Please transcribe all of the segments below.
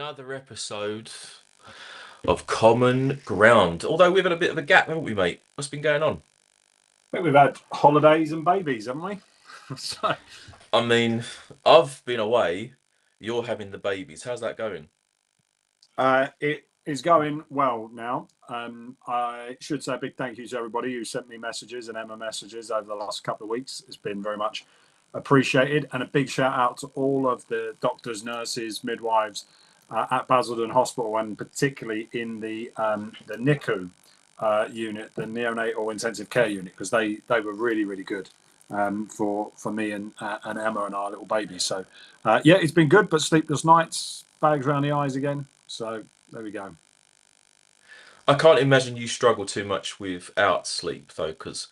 Another episode of Common Ground. Although we've had a bit of a gap, haven't we, mate? What's been going on? I think we've had holidays and babies, haven't we? So, I mean, I've been away. You're having the babies. How's that going? it is going well now. I should say a big thank you to everybody who sent me messages and Emma messages over the last couple of weeks. It's been very much appreciated, and a big shout out to all of the doctors, nurses, midwives at Basildon Hospital, and particularly in the NICU unit, the neonatal intensive care unit, because they were really good for me and Emma and our little baby. So yeah, it's been good, but sleepless nights, bags around the eyes again. So there we go. I can't imagine you struggle too much without sleep, though, because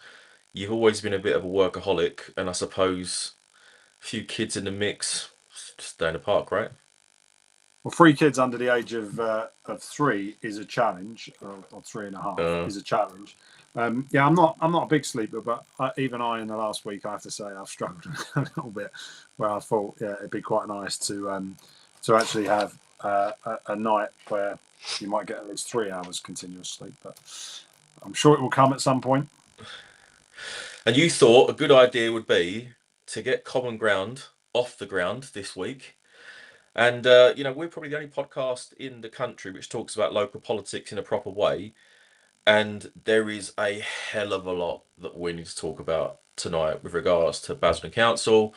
you've always been a bit of a workaholic, and I suppose a few kids in the mix, just stay in the park, right? Well, 3 kids under the age of 3 is a challenge, or 3.5 Uh, is a challenge. Yeah, I'm not a big sleeper, but even I in the last week, I have to say I've struggled a little bit. Where I thought, yeah, it'd be quite nice to actually have a night where you might get at least 3 hours continuous sleep. But I'm sure it will come at some point. and you thought a good idea would be to get Common Ground off the ground this week. And, we're probably the only podcast in the country which talks about local politics in a proper way. And there is a hell of a lot that we need to talk about tonight with regards to Basildon Council,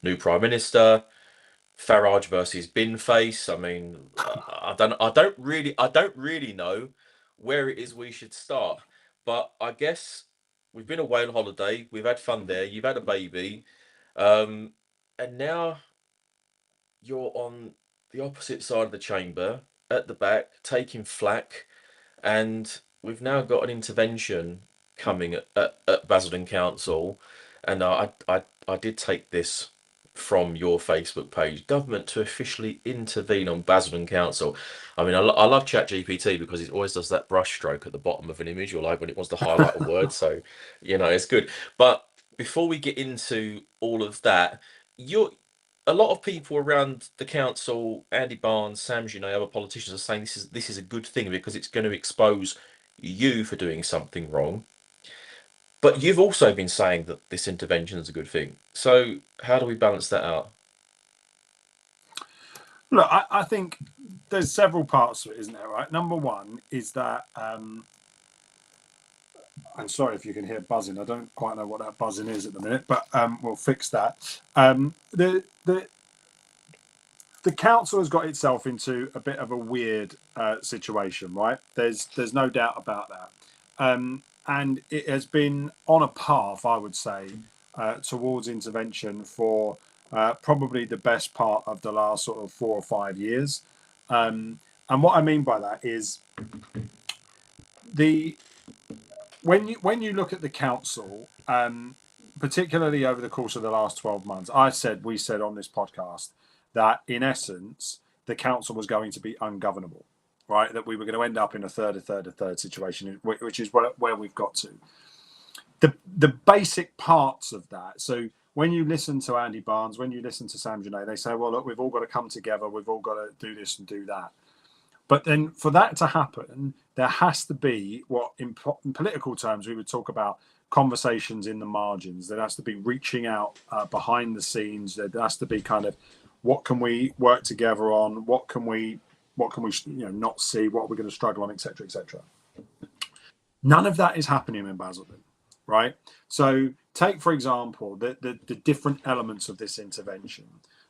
new Prime Minister, Farage versus Binface. I mean, I don't really know where it is we should start. But I guess we've been away on holiday, we've had fun there, you've had a baby, um, and now you're on the opposite side of the chamber at the back taking flack, and we've now got an intervention coming at Basildon Council, and I did take this from your Facebook page. Government to officially intervene on Basildon Council. I mean, I love ChatGPT because it always does that brush stroke at the bottom of an image, or like when it wants to highlight a word. So, it's good. But before we get into all of that, you're a lot of people around the council, Andy Barnes, Sam Junay, other politicians are saying this is a good thing because it's going to expose you for doing something wrong. But you've also been saying that this intervention is a good thing. So how do we balance that out? Look, I think there's several parts to it, isn't there? Right. Number one is that I'm sorry if you can hear buzzing. I don't quite know what that buzzing is at the minute, but we'll fix that. The council has got itself into a bit of a weird situation, right? There's no doubt about that, and it has been on a path, I would say, towards intervention for probably the best part of the last sort of 4 or 5 years. And what I mean by that is the when you look at the council, particularly over the course of the last 12 months, we said on this podcast that in essence the council was going to be ungovernable, right? That we were going to end up in a third situation, which is where we've got to. The basic parts of that. So when you listen to Andy Barnes, when you listen to Sam Junay, they say, well, look, we've all got to come together, we've all got to do this and do that. But then for that to happen, there has to be what in political terms we would talk about conversations in the margins. There has to be reaching out behind the scenes. There has to be kind of what can we work together on? What can we not see? What we're going to struggle on, etc., etc. None of that is happening in Basildon, right? So take, for example, the different elements of this intervention.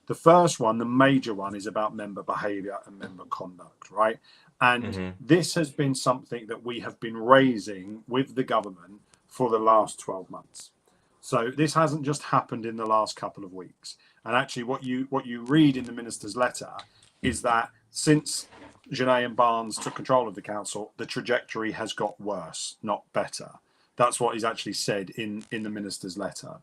The first one, the major one, is about member behaviour and member conduct, right? And Hmm. this has been something that we have been raising with the government for the last 12 months. So this hasn't just happened in the last couple of weeks. And actually, what you read in the minister's letter is that since Genet and Barnes took control of the council, the trajectory has got worse, not better. That's what he's actually said in the minister's letter.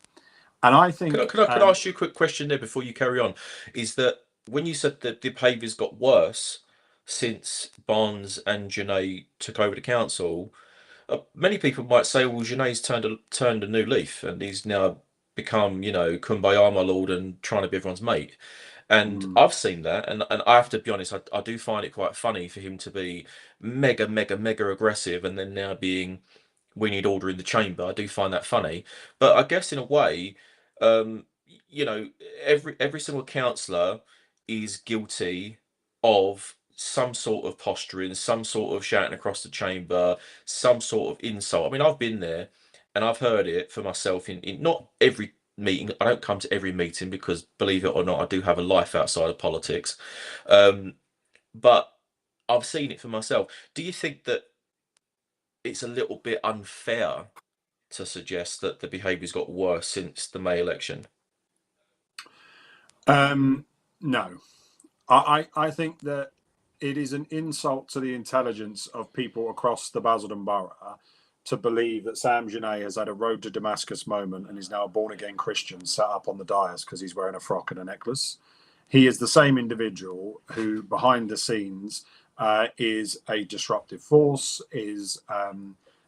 And I Could I, think could I, could I ask you a quick question there before you carry on? Is that when you said that the behaviour's got worse since Barnes and Janae took over the council, many people might say, well, Janae's turned a new leaf and he's now become, kumbaya, my lord, and trying to be everyone's mate. And Mm. I've seen that, and I have to be honest, I do find it quite funny for him to be mega, mega, mega aggressive and then now being we need order in the chamber. I do find that funny. But I guess in a way, um, you know, every single councillor is guilty of some sort of posturing, some sort of shouting across the chamber, some sort of insult. I mean, I've been there and I've heard it for myself in not every meeting. I don't come to every meeting because, believe it or not, I do have a life outside of politics. Um, but I've seen it for myself. Do you think that it's a little bit unfair to suggest that the behaviour's got worse since the May election? Um, no, I think that it is an insult to the intelligence of people across the Basildon borough to believe that Sam Genet has had a road to Damascus moment and is now a born again Christian sat up on the dais because he's wearing a frock and a necklace. He is the same individual who, behind the scenes, is a disruptive force, is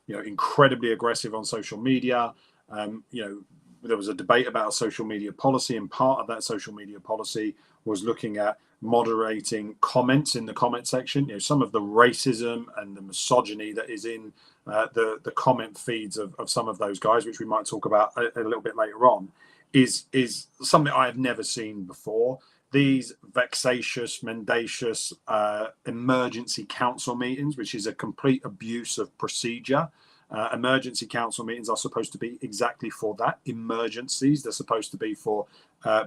incredibly aggressive on social media. There was a debate about a social media policy, and part of that social media policy was looking at moderating comments in the comment section. Some of the racism and the misogyny that is in the comment feeds of some of those guys, which we might talk about a little bit later on, is something I have never seen before. These vexatious, mendacious emergency council meetings, which is a complete abuse of procedure. Emergency council meetings are supposed to be exactly for that, emergencies. They're supposed to be for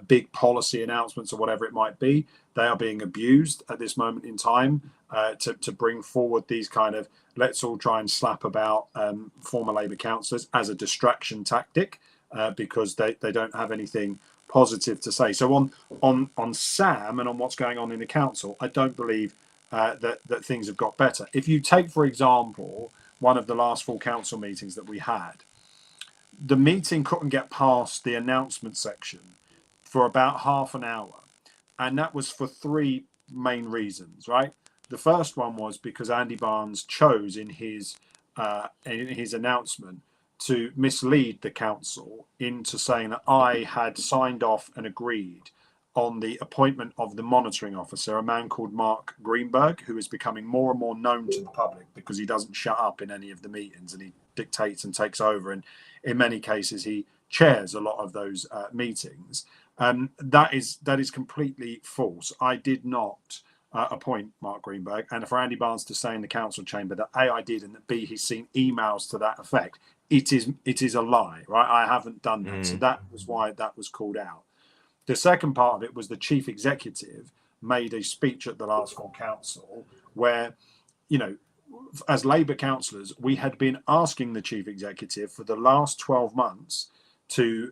big policy announcements or whatever it might be. They are being abused at this moment in time to bring forward these kind of let's all try and slap about former Labour councillors as a distraction tactic because they don't have anything positive to say. So on Sam and on what's going on in the council, I don't believe that things have got better. If you take, for example, one of the last full council meetings that we had, the meeting couldn't get past the announcement section for about half an hour. And that was for three main reasons, right? The first one was because Andy Barnes chose in his announcement to mislead the council into saying that I had signed off and agreed on the appointment of the monitoring officer, a man called Mark Greenberg, who is becoming more and more known to the public because he doesn't shut up in any of the meetings and he dictates and takes over. And in many cases, he chairs a lot of those meetings. That is completely false. I did not appoint Mark Greenberg, and for Andy Barnes to say in the council chamber that A, I did, and that B, he's seen emails to that effect, it is a lie, right? I haven't done that. So Mm. that was why that was called out. The second part of it was the chief executive made a speech at the last full council where, you know, as Labour councillors, we had been asking the chief executive for the last 12 months to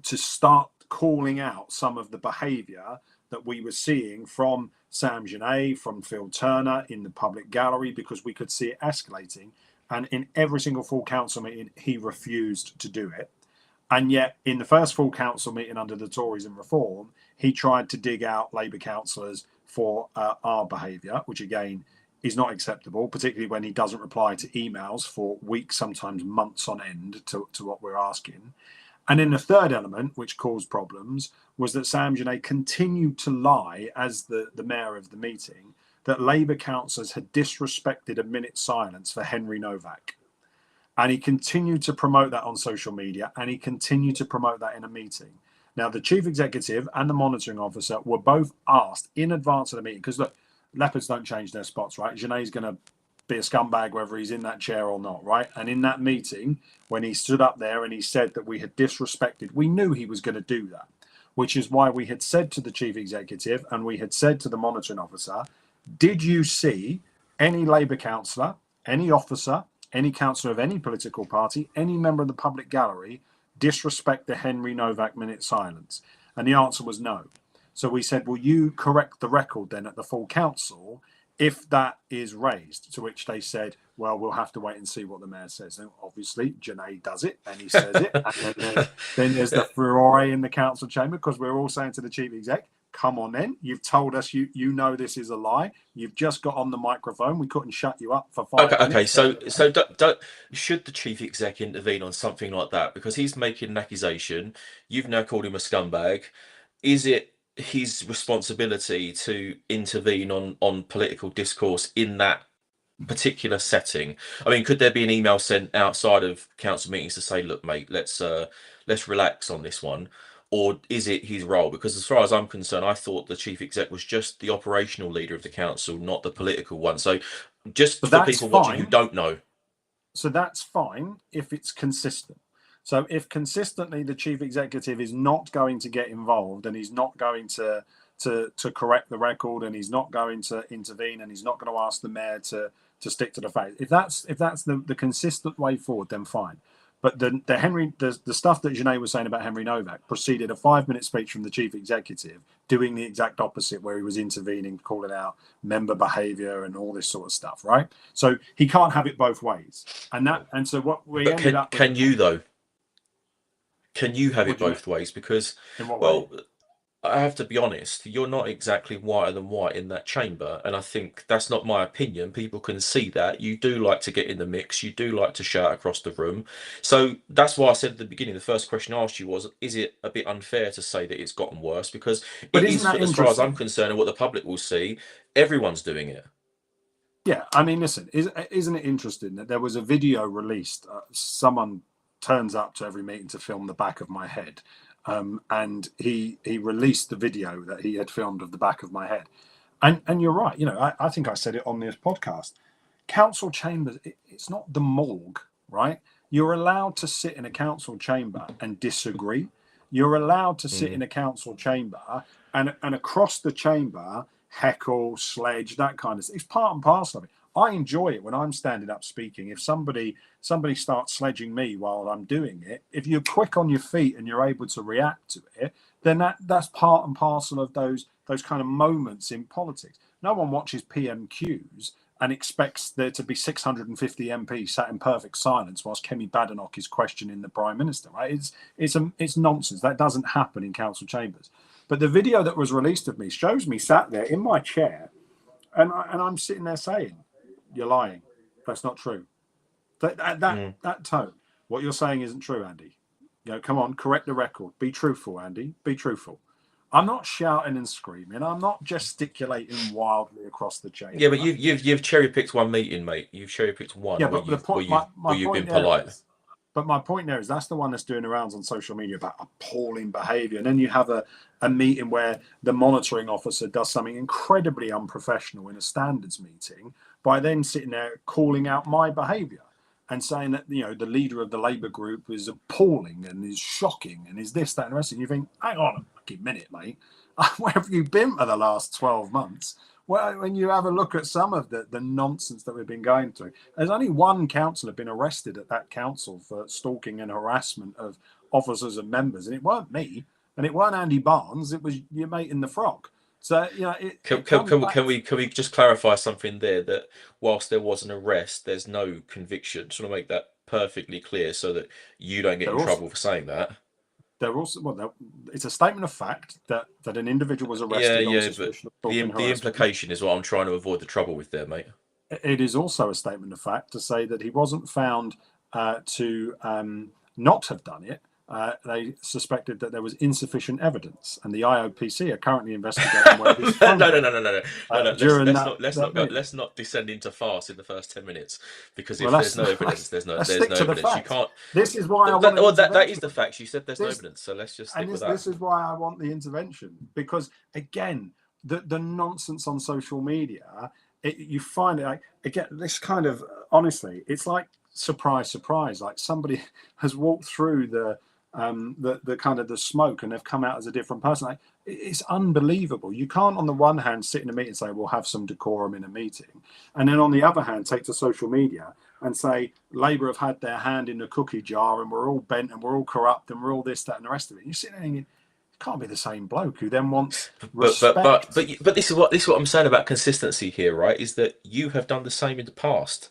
start calling out some of the behaviour that we were seeing from Sam Genet, from Phil Turner in the public gallery, because we could see it escalating. And in every single full council meeting, he refused to do it. And yet, in the first full council meeting under the Tories and Reform, he tried to dig out Labour councillors for our behaviour, which again is not acceptable, particularly when he doesn't reply to emails for weeks, sometimes months on end to what we're asking. And then the third element, which caused problems, was that Sam Genet continued to lie as the mayor of the meeting that Labour councillors had disrespected a minute's silence for Henry Novak. And he continued to promote that on social media, and he continued to promote that in a meeting. Now, the chief executive and the monitoring officer were both asked in advance of the meeting, because look, leopards don't change their spots, right? Genet's going to be a scumbag whether he's in that chair or not, right? And in that meeting, when he stood up there and he said that we had disrespected, we knew he was going to do that, which is why we had said to the chief executive and we had said to the monitoring officer, did you see any Labour councillor, any officer, any councillor of any political party, any member of the public gallery disrespect the Henry Novak minute silence? And the answer was no. So we said, will you correct the record then at the full council if that is raised? To which they said, well, we'll have to wait and see what the mayor says. And obviously, Genet does it and he says it. And then there's the furore in the council chamber because we're all saying to the chief exec, come on then, you've told us you know this is a lie. You've just got on the microphone. We couldn't shut you up for Okay, 5 okay. minutes. So should the chief exec intervene on something like that because he's making an accusation? You've now called him a scumbag. Is it? his responsibility to intervene on political discourse in that particular setting? I mean, could there be an email sent outside of council meetings to say, "Look, mate, let's relax on this one," or is it his role? Because as far as I'm concerned, I thought the chief exec was just the operational leader of the council, not the political one. So, just But for that's people watching who fine. don't know, So that's fine if it's consistent. So if consistently the chief executive is not going to get involved and he's not going to correct the record and he's not going to intervene and he's not going to ask the mayor to stick to the facts. If that's the consistent way forward, then fine. But the stuff that Janae was saying about Henry Novak preceded a 5-minute speech from the chief executive doing the exact opposite, where he was intervening, calling out member behaviour and all this sort of stuff, right? So he can't have it both ways. And so what we but ended up with. can you though? Can you have What it do you mean? both ways? Because, In what way? well, I have to be honest, you're not exactly whiter than white in that chamber, and I think that's not my opinion. People can see that. You do like to get in the mix, you do like to shout across the room. So that's why I said at the beginning, the first question I asked you was, is it a bit unfair to say that it's gotten worse? Because But it isn't is, that as far as I'm interesting? concerned, and what the public will see, everyone's doing it. Yeah, I mean, listen, isn't it interesting that there was a video released? Someone turns up to every meeting to film the back of my head, and he released the video that he had filmed of the back of my head. And you're right. I think I said it on this podcast. Council chambers, it's not the morgue, right? You're allowed to sit in a council chamber and disagree. You're allowed to sit Mm. in a council chamber and across the chamber heckle, sledge, that kind of stuff. It's part and parcel of it. I enjoy it when I'm standing up speaking. If somebody starts sledging me while I'm doing it, if you're quick on your feet and you're able to react to it, then that's part and parcel of those kind of moments in politics. No one watches PMQs and expects there to be 650 MPs sat in perfect silence whilst Kemi Badenoch is questioning the Prime Minister. Right? It's nonsense. That doesn't happen in council chambers. But the video that was released of me shows me sat there in my chair, and I'm sitting there saying, "You're lying. That's not true." Mm. That tone. What you're saying isn't true, Andy. Come on, correct the record. Be truthful, Andy. Be truthful. I'm not shouting and screaming. I'm not gesticulating wildly across the Yeah, chamber. but you've cherry picked one meeting, mate. You've cherry picked Yeah, one but the point, where my you've point been there polite. is, but my point there is that's the one that's doing the rounds on social media about appalling behaviour. And then you have a meeting where the monitoring officer does something incredibly unprofessional in a standards meeting by then sitting there calling out my behaviour and saying that the leader of the Labour group is appalling and is shocking and is this, that, and the rest. And you think, hang on a fucking minute, mate. Where have you been for the last 12 months? Well, when you have a look at some of the nonsense that we've been going through, there's only one councillor been arrested at that council for stalking and harassment of officers and members, and it weren't me, and it weren't Andy Barnes, it was your mate in the frock. So it comes back. Can we just clarify something there, that whilst there was an arrest, there's no conviction? Just want to make that perfectly clear so that you don't get in They're also trouble for saying that. it's a statement of fact that an individual was Yeah, arrested on yeah, but suspicion of stalking the harassment. implication is what I'm trying to avoid the trouble with there, mate. It is also a statement of fact to say that he wasn't found to not have done it. They suspected that there was insufficient evidence, and the IOPC are currently investigating where his No, phone no, went no, no, no, no, no, no. during that Let's not that go. meeting. Let's not descend into farce in the first 10 minutes, because Well, if there's no let's, evidence, let's there's stick no to the evidence. You facts. can't. This is why I want an Well, that is intervention. the facts. You said there's no This evidence, so let's just and stick with this that. is why I want the intervention, because again, the nonsense on social media, you find it like again this kind of honestly, it's like surprise, surprise, like somebody has walked through the kind of the smoke and they've come out as a different person. Like it's unbelievable. You can't on the one hand sit in a meeting and say we'll have some decorum in a meeting, and then on the other hand take to social media and say Labour have had their hand in the cookie jar and we're all bent and we're all corrupt and we're all this, that, and the rest of it. You sit there thinking, it can't be the same bloke who then wants respect. But this is what I'm saying about consistency here, right? Is that you have done the same in the past.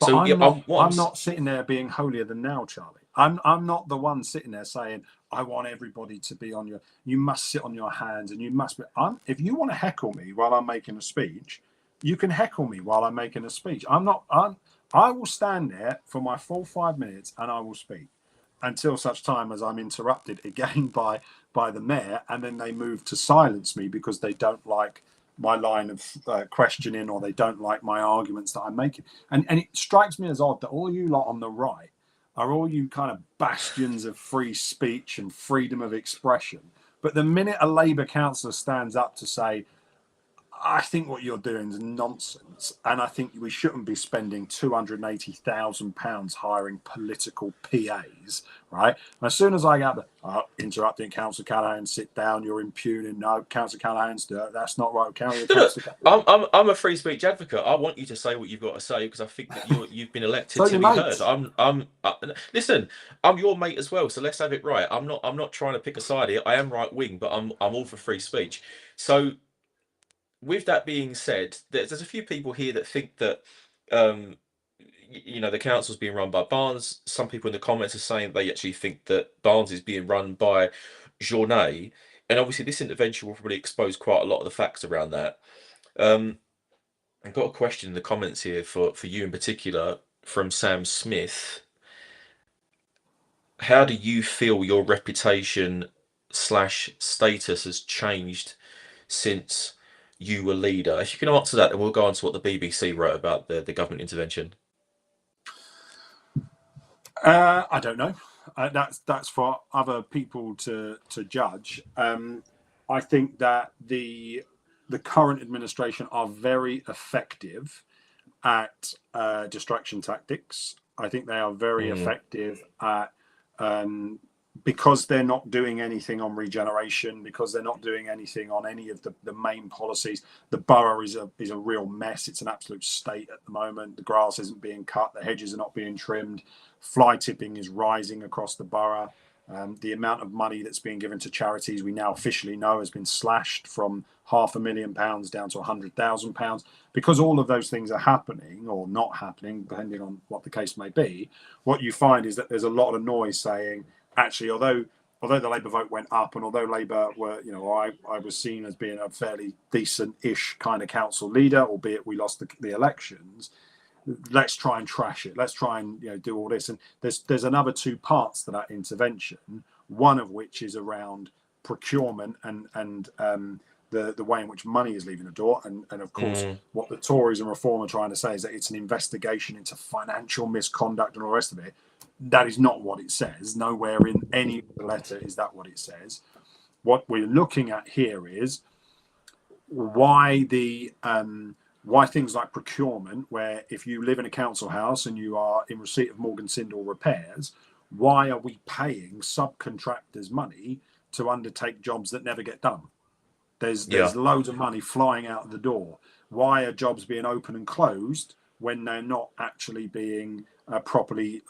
But So yeah, I'm not sitting there being holier than now, Charlie. I'm not the one sitting there saying I want everybody to be on your. You must sit on your hands and you must be. If you want to heckle me while I'm making a speech, you can heckle me while I'm making a speech. I will stand there for my full 5 minutes and I will speak. until such time as I'm interrupted again by the mayor, and then they move to silence me because they don't like my line of questioning, or they don't like my arguments that I'm making. And it strikes me as odd that all you lot on the right are all you kind of bastions of free speech and freedom of expression. But the minute a Labour councillor stands up to say, I think what you're doing is nonsense, and I think we shouldn't be spending £280,000 hiring political PAs, right? As soon as I get interrupting Councillor Callaghan, sit down, you're impugning. No, Councillor Callaghan's that's not right. Look, Councillor I'm a free speech advocate. I want you to say what you've got to say because I think that you've been elected so to your be heard. mates. Listen. I'm your mate as well, so let's have it right. I'm not trying to pick a side here. I am right wing, but I'm all for free speech. So with that being said, there's a few people here that think that um, the council's being run by Barnes. Some people in the comments are saying they actually think that Barnes is being run by Journay. And obviously, this intervention will probably expose quite a lot of the facts around that. Um, I've got a question in the comments here for you in particular from Sam Smith. How do you feel your reputation slash status has changed since you were leader? If you can answer that, then we'll go on to what the BBC wrote about the government intervention. I don't know. That's for other people to judge. I think that the current administration are very effective at distraction tactics. I think they are very Mm, effective at because they're not doing anything on regeneration, because they're not doing anything on any of the main policies. The borough is a real mess. It's an absolute state at the moment. The grass isn't being cut. The hedges are not being trimmed. Fly tipping is rising across the borough. The amount of money that's being given to charities, we now officially know, has been slashed from £500,000 down to £100,000, because all of those things are happening or not happening, depending on what the case may be. What you find is that there's a lot of noise saying, actually, although the Labour vote went up, and although Labour were, I was seen as being a fairly decent-ish kind of council leader, albeit we lost the elections, let's try and trash it. Let's try and do all this. And there's another two parts to that intervention. One of which is around procurement and the way in which money is leaving the door. And of course, mm, what the Tories and Reform are trying to say is that it's an investigation into financial misconduct and all the rest of it. That is not what it says. Nowhere in any letter is that what it says. What we're looking at here is why things like procurement, where if you live in a council house and you are in receipt of Morgan Sindall repairs, why are we paying subcontractors money to undertake jobs that never get done? yeah. There's loads of money flying out the door. Why are jobs being open and closed when they're not actually being properly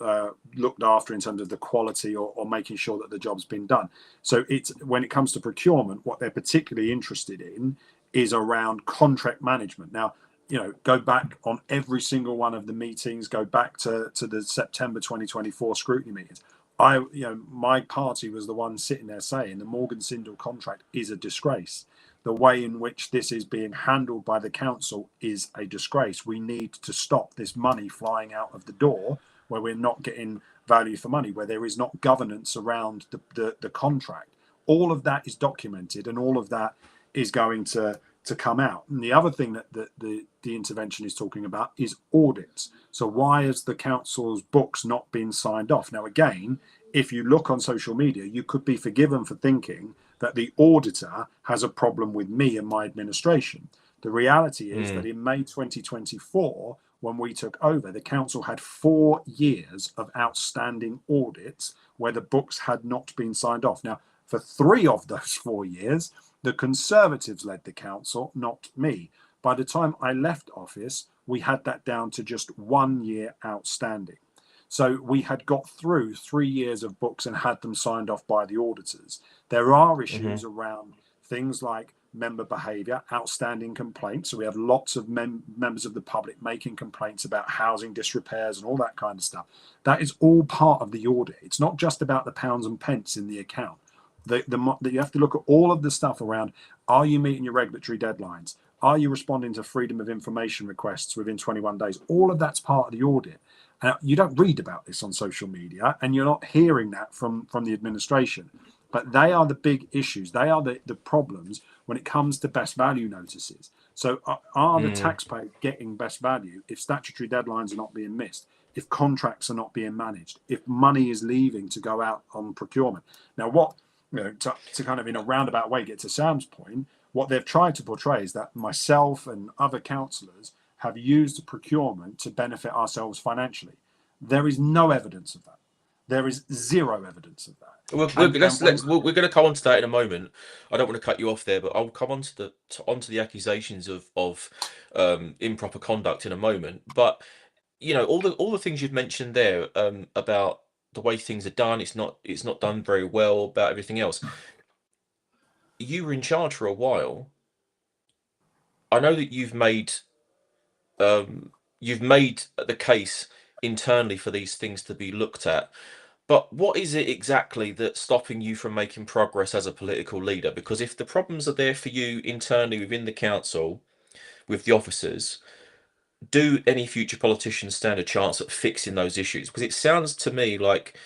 looked after in terms of the quality or making sure that the job's been done? So it's when it comes to procurement, what they're particularly interested in is around contract management. Now, go back on every single one of the meetings, go back to the September 2024 scrutiny meetings. My party was the one sitting there saying the Morgan Sindall contract is a disgrace. The way in which this is being handled by the council is a disgrace. We need to stop this money flying out of the door where we're not getting value for money, where there is not governance around the contract. All of that is documented, and all of that is going to come out. And the other thing that the intervention is talking about is audits. So why has the council's books not been signed off? Now, again, if you look on social media, you could be forgiven for thinking that the auditor has a problem with me and my administration. The reality is that Mm, in May 2024, when we took over, the council had 4 years of outstanding audits where the books had not been signed off. Now, for 3 of those 4 years, the Conservatives led the council, not me. By the time I left office, we had that down to just 1 year outstanding. So we had got through 3 years of books and had them signed off by the auditors. There are mm-hmm. issues around things like member behaviour, outstanding complaints. So we have lots of members of the public making complaints about housing disrepairs and all that kind of stuff. That is all part of the audit. It's not just about the pounds and pence in the account. You have to look at all of the stuff around, are you meeting your regulatory deadlines? Are you responding to freedom of information requests within 21 days? All of that's part of the audit. You don't read about this on social media, and you're not hearing that from the administration. But they are the big issues. They are the problems when it comes to best value notices. So are the Mm. taxpayer getting best value if statutory deadlines are not being missed, if contracts are not being managed, if money is leaving to go out on procurement? Now, what, to kind of in a roundabout way get to Sam's point, what they've tried to portray is that myself and other councillors have used procurement to benefit ourselves financially. There is no evidence of that. There is zero evidence of that. We're going to come on to that in a moment. I don't want to cut you off there, but I'll come on to onto the accusations of improper conduct in a moment. But all the things you've mentioned there about the way things are done, it's not done very well, about everything else. You were in charge for a while. I know that you've made the case internally for these things to be looked at. But what is it exactly that's stopping you from making progress as a political leader? Because if the problems are there for you internally within the council, with the officers, do any future politicians stand a chance at fixing those issues? Because it sounds to me like,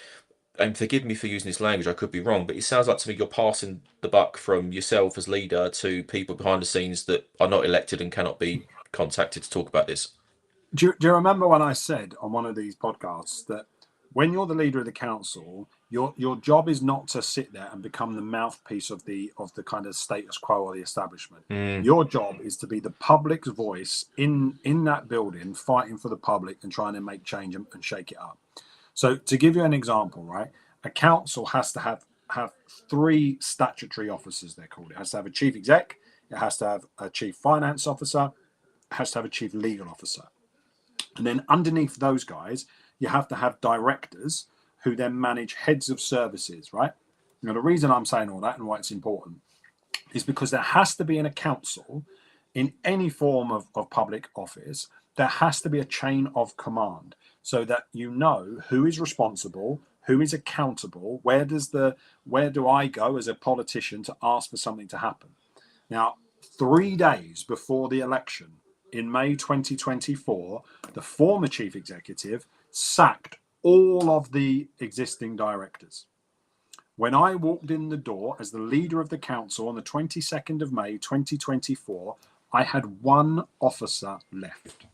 and forgive me for using this language, I could be wrong, but it sounds like to me you're passing the buck from yourself as leader to people behind the scenes that are not elected and cannot be contacted to talk about this. Do you remember when I said on one of these podcasts that when you're the leader of the council, your job is not to sit there and become the mouthpiece of the kind of status quo or the establishment. Mm. Your job is to be the public's voice in that building, fighting for the public and trying to make change and shake it up. So to give you an example, right, a council has to have three statutory officers, they're called. It has to have a chief exec, it has to have a chief finance officer, it has to have a chief legal officer. And then underneath those guys, you have to have directors who then manage heads of services, right? Now, the reason I'm saying all that and why it's important is because there has to be in a council, in any form of public office, there has to be a chain of command so that you know who is responsible, who is accountable, where do I go as a politician to ask for something to happen. Now, 3 days before the election, in May 2024, the former chief executive sacked all of the existing directors. When I walked in the door as the leader of the council on the 22nd of May 2024, I had one officer left.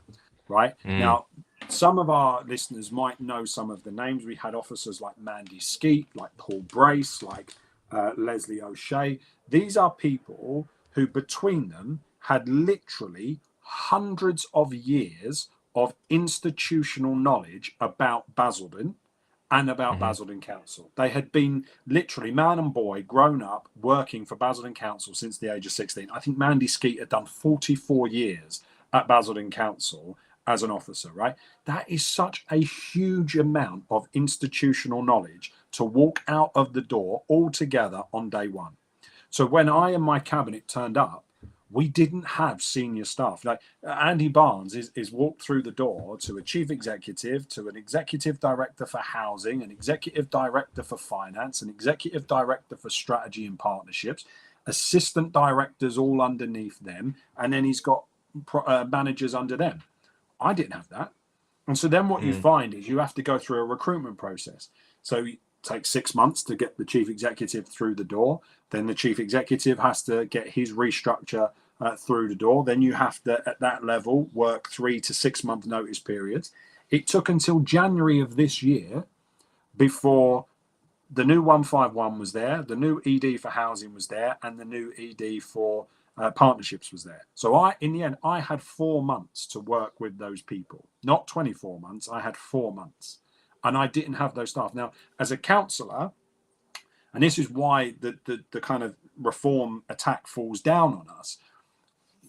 Right? Mm. Now, some of our listeners might know some of the names. We had officers like Mandy Skeet, like Paul Brace, like Leslie O'Shea. These are people who between them had literally hundreds of years of institutional knowledge about Basildon and about Hmm. Basildon Council. They had been literally man and boy grown up working for Basildon Council since the age of 16. I think Mandy Skeet had done 44 years at Basildon Council as an officer, right? That is such a huge amount of institutional knowledge to walk out of the door all together on day one. So when I and my cabinet turned up, we didn't have senior staff. Like Andy Barnes is walked through the door to a chief executive, to an executive director for housing, an executive director for finance, an executive director for strategy and partnerships, assistant directors all underneath them, and then he's got managers under them. I didn't have that. And so then what you Mm. find is you have to go through a recruitment process. So it takes 6 months to get the chief executive through the door. Then the chief executive has to get his restructure through the door. Then you have to, at that level, work 3 to 6 month notice periods. It took until January of this year before the new 151 was there, the new ED for housing was there, and the new ED for partnerships was there. So in the end, I had 4 months to work with those people, not 24 months. I had 4 months, and I didn't have those staff. Now, as a councillor, and this is why the kind of reform attack falls down on us,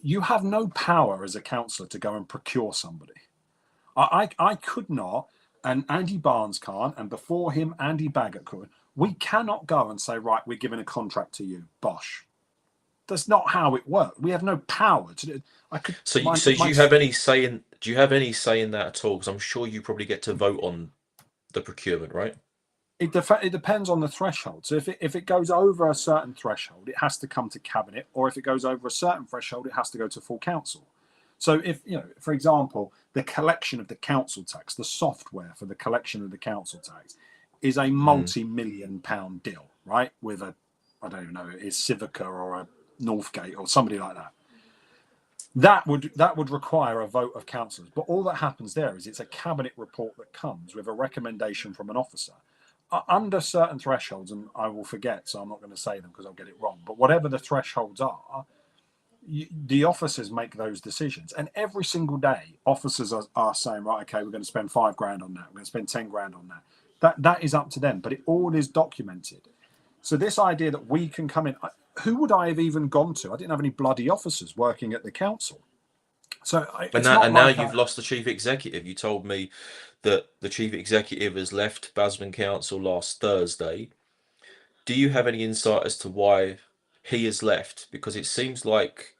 you have no power as a councillor to go and procure somebody. I could not, and Andy Barnes can't, and before him, Andy Baggett could. We cannot go and say, right, we're giving a contract to you. Bosh. That's not how it works. We have no power to do. I could. So do you have any say in? Do you have any say in that at all? Because I'm sure you probably get to vote on the procurement, right? It depends on the threshold. So if it goes over a certain threshold, it has to come to cabinet, or if it goes over a certain threshold, it has to go to full council. So if, for example, the collection of the council tax, the software for the collection of the council tax is a Mm. multi-million pound deal, right? With a, I don't even know, it's Civica or a Northgate or somebody like that. That would require a vote of councillors. But all that happens there is it's a cabinet report that comes with a recommendation from an officer under certain thresholds, and I will forget, so I'm not going to say them because I'll get it wrong. But whatever the thresholds are, the officers make those decisions, and every single day, officers are saying, right, okay, we're going to spend £5 grand on that, we're going to spend 10 grand on that. That is up to them, but it all is documented. So this idea that we can come in, who would I have even gone to? I didn't have any bloody officers working at the council, so And it's now, not and now like you've lost the chief executive. You told me that the chief executive has left Basildon Council last Thursday. Do you have any insight as to why he has left? Because it seems like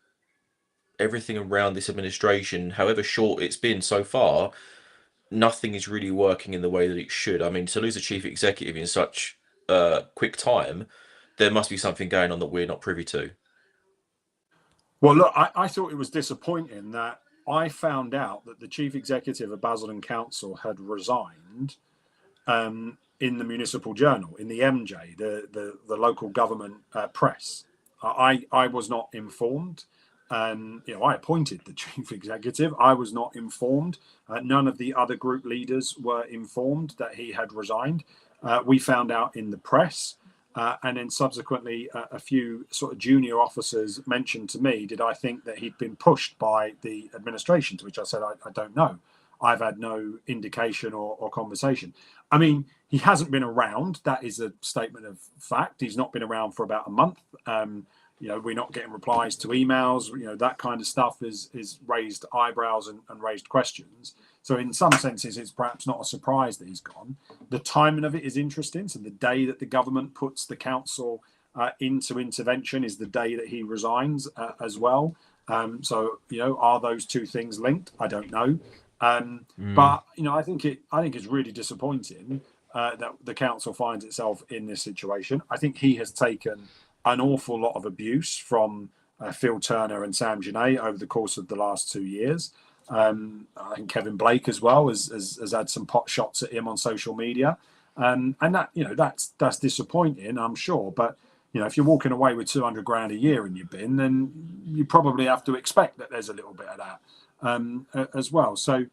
everything around this administration, however short it's been so far, nothing is really working in the way that it should. I mean, to lose a chief executive in such quick time, there must be something going on that we're not privy to. well, look, I thought it was disappointing that I found out that the chief executive of Basildon Council had resigned in the Municipal Journal, in the MJ, the local government press. I was not informed. I appointed the chief executive. I was not informed. None of the other group leaders were informed that he had resigned. We found out in the press. And then subsequently, a few sort of junior officers mentioned to me, did I think that he'd been pushed by the administration? To which I said, I don't know. I've had no indication or conversation. I mean, he hasn't been around. That is a statement of fact. He's not been around for about a month. We're not getting replies to emails. That kind of stuff is raised eyebrows and raised questions. So in some senses, it's perhaps not a surprise that he's gone. The timing of it is interesting. So the day that the government puts the council into intervention is the day that he resigns as well. Are those two things linked? I don't know. Mm. But I think it's really disappointing that the council finds itself in this situation. I think he has taken an awful lot of abuse from Phil Turner and Sam Genet over the course of the last 2 years. I think Kevin Blake as well has had some pot shots at him on social media, and that's disappointing, I'm sure. But if you're walking away with 200 grand a year in your bin, then you probably have to expect that there's a little bit of that as well. So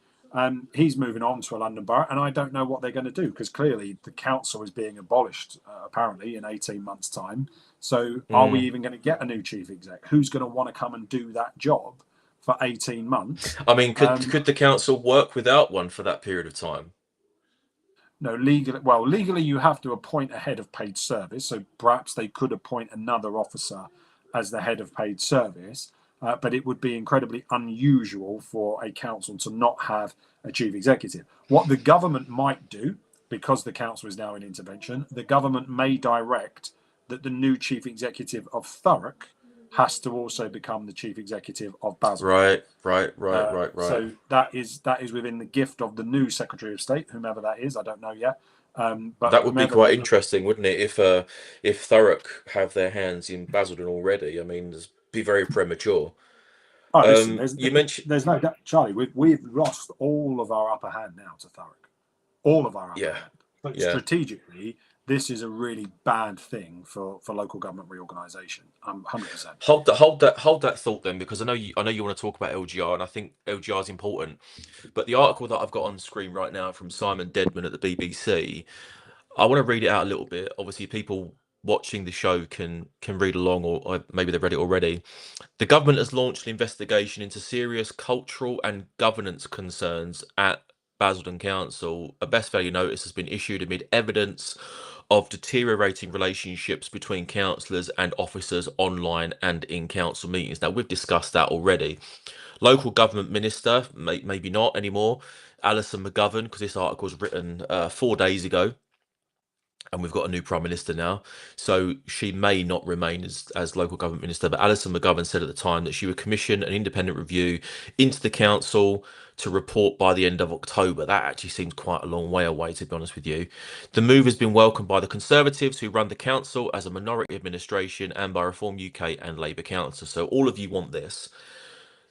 he's moving on to a London borough, and I don't know what they're going to do because clearly the council is being abolished apparently in 18 months' time. So are we Mm. even going to get a new chief exec? Who's going to want to come and do that job for 18 months? I mean, could Um, could the council work without one for that period of time? no, legally you have to appoint a head of paid service. So perhaps they could appoint another officer as the head of paid service, but it would be incredibly unusual for a council to not have a chief executive. What the government might do, because the council is now in intervention, the government may direct that the new chief executive of Thurrock has to also become the chief executive of Basildon. Right, right, right, right, right. So that is within the gift of the new Secretary of State, whomever that is. I don't know yet, but That would be whomever quite the interesting, wouldn't it? If Thurrock have their hands in Basildon already, I mean, it'd be very premature. oh, listen, there's You mentioned, there's no doubt, Charlie. We've lost all of our upper hand now to Thurrock, all of our upper yeah, hand. But yeah. strategically, this is a really bad thing for local government reorganisation. 100%. Hold that thought then, because I know you want to talk about LGR, and I think LGR is important. But the article that I've got on screen right now from Simon Dedman at the BBC, I want to read it out a little bit. Obviously, people watching the show can read along, or maybe they've read it already. The government has launched an investigation into serious cultural and governance concerns at Basildon Council. A best value notice has been issued amid evidence of deteriorating relationships between councillors and officers online and in council meetings. Now, we've discussed that already. Local government minister, maybe not anymore, Alison McGovern, because this article was written 4 days ago, and we've got a new prime minister now, so she may not remain as local government minister. But Alison McGovern said at the time that she would commission an independent review into the council to report by the end of October. That actually seems quite a long way away, to be honest with you. The move has been welcomed by the Conservatives, who run the council as a minority administration, and by Reform UK and Labour councillors. So all of you want this.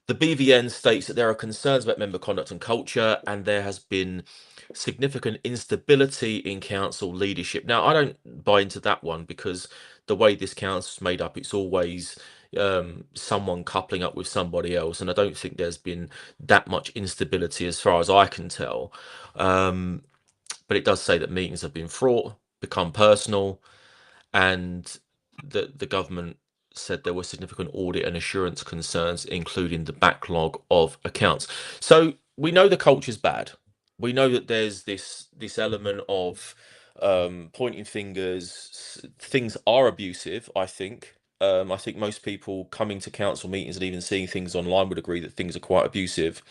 The BVN states that there are concerns about member conduct and culture, and there has been significant instability in council leadership. Now, I don't buy into that one because the way this council is made up, it's always someone coupling up with somebody else, and I don't think there's been that much instability as far as I can tell. But it does say that meetings have been fraught, become personal, and the government said there were significant audit and assurance concerns, including the backlog of accounts. So we know the culture's bad. We know that there's this element of pointing fingers. Things are abusive, I think. I think most people coming to council meetings and even seeing things online would agree that things are quite abusive.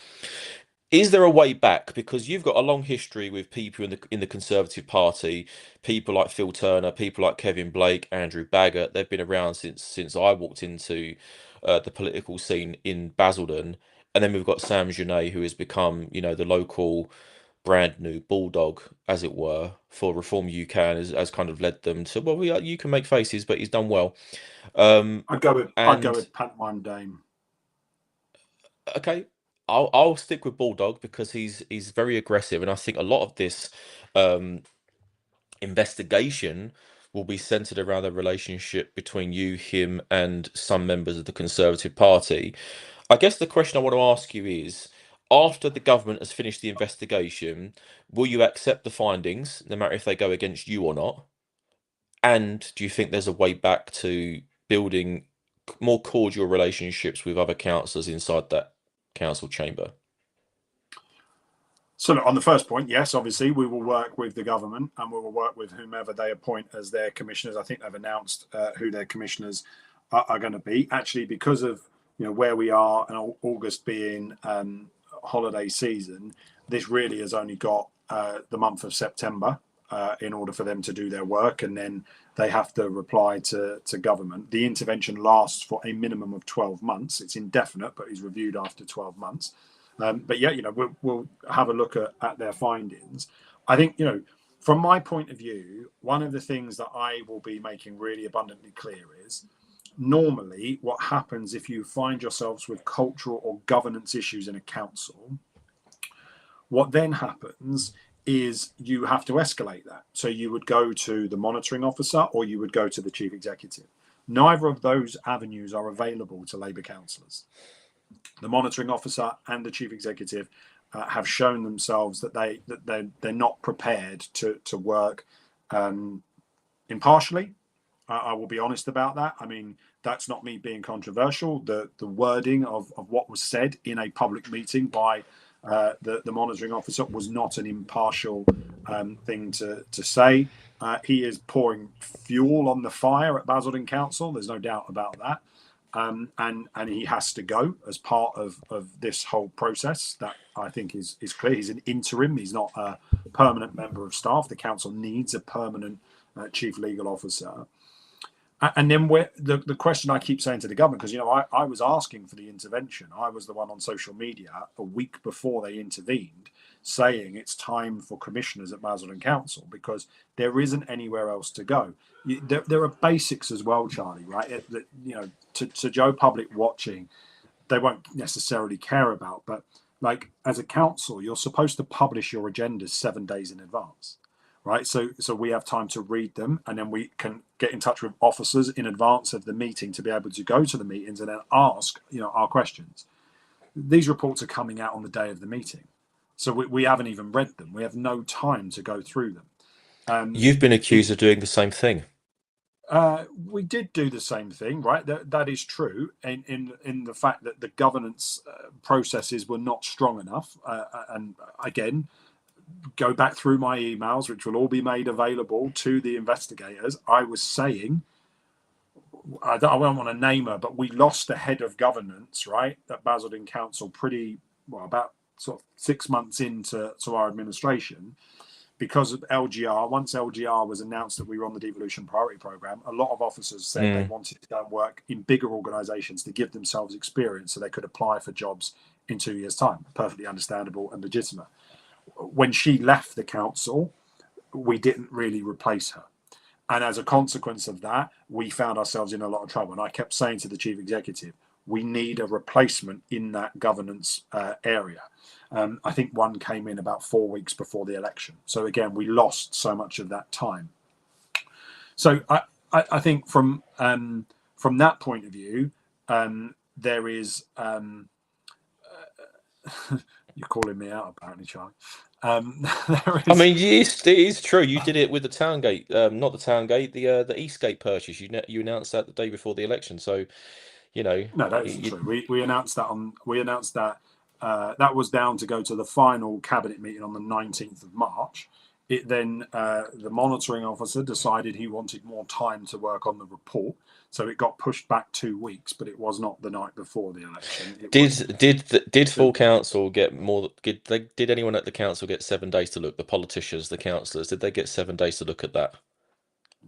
Is there a way back? Because you've got a long history with people in the Conservative Party, people like Phil Turner, people like Kevin Blake, Andrew Baggott. They've been around since I walked into the political scene in Basildon, and then we've got Sam Genet, who has become, the local brand new bulldog, as it were, for Reform UK, and has kind of led them to, well, you can make faces, but he's done well. I'd go with And Pantomime Dame. okay, I'll stick with Bulldog because he's very aggressive, and I think a lot of this um, investigation will be centered around the relationship between you, him, and some members of the Conservative Party. I guess the question I want to ask you is, after the government has finished the investigation, will you accept the findings, no matter if they go against you or not? And do you think there's a way back to building more cordial relationships with other councillors inside that council chamber? So look, on the first point, yes, obviously we will work with the government and we will work with whomever they appoint as their commissioners. I think they've announced who their commissioners are going to be. Actually, because of where we are and August being holiday season, this really has only got the month of September in order for them to do their work, and then they have to reply to government. The intervention lasts for a minimum of 12 months. It's indefinite, but is reviewed after 12 months. But yeah, we'll have a look at their findings. I think, from my point of view, one of the things that I will be making really abundantly clear is normally what happens if you find yourselves with cultural or governance issues in a council, what then happens is you have to escalate that. So you would go to the monitoring officer or you would go to the chief executive. Neither of those avenues are available to Labour councillors. The monitoring officer and the chief executive have shown themselves that they're not prepared to work impartially. I will be honest about that. I mean, that's not me being controversial. The wording of what was said in a public meeting by the monitoring officer was not an impartial thing to say. He is pouring fuel on the fire at Basildon Council. There's no doubt about that. And he has to go as part of this whole process. That I think is clear. He's an interim. He's not a permanent member of staff. The council needs a permanent chief legal officer. And then the question I keep saying to the government, because I was asking for the intervention. I was the one on social media a week before they intervened, saying it's time for commissioners at Basildon Council because there isn't anywhere else to go. There are basics as well, Charlie. Right? To Joe Public watching, they won't necessarily care about. But like as a council, you're supposed to publish your agendas 7 days in advance. Right, so we have time to read them, and then we can get in touch with officers in advance of the meeting to be able to go to the meetings and then ask, our questions. These reports are coming out on the day of the meeting, so we haven't even read them. We have no time to go through them. You've been accused of doing the same thing. We did do the same thing, right? That is true, in the fact that the governance processes were not strong enough, and again. Go back through my emails, which will all be made available to the investigators. I was saying, I don't want to name her, but we lost the head of governance, right, at Basildon Council pretty well, about sort of 6 months into our administration because of LGR. Once LGR was announced that we were on the devolution priority program, a lot of officers said they wanted to go and work in bigger organisations to give themselves experience so they could apply for jobs in 2 years' time. Perfectly understandable and legitimate. When she left the council, we didn't really replace her. And as a consequence of that, we found ourselves in a lot of trouble. And I kept saying to the chief executive, we need a replacement in that governance area. I think one came in about 4 weeks before the election. So again, we lost so much of that time. So I think from that point of view, there is you're calling me out apparently, Charlie. There I is mean, it is true. You did it with the Towngate, not the Towngate, the Eastgate purchase. You announced that the day before the election. So you know, no, that isn't you, true. We announced that that was down to go to the final cabinet meeting on the 19th of March. It then the monitoring officer decided he wanted more time to work on the report, so it got pushed back 2 weeks. But it was not the night before the election. It was did the full council get more? Did anyone at the council get 7 days to look? The politicians, the councillors, did they get 7 days to look at that?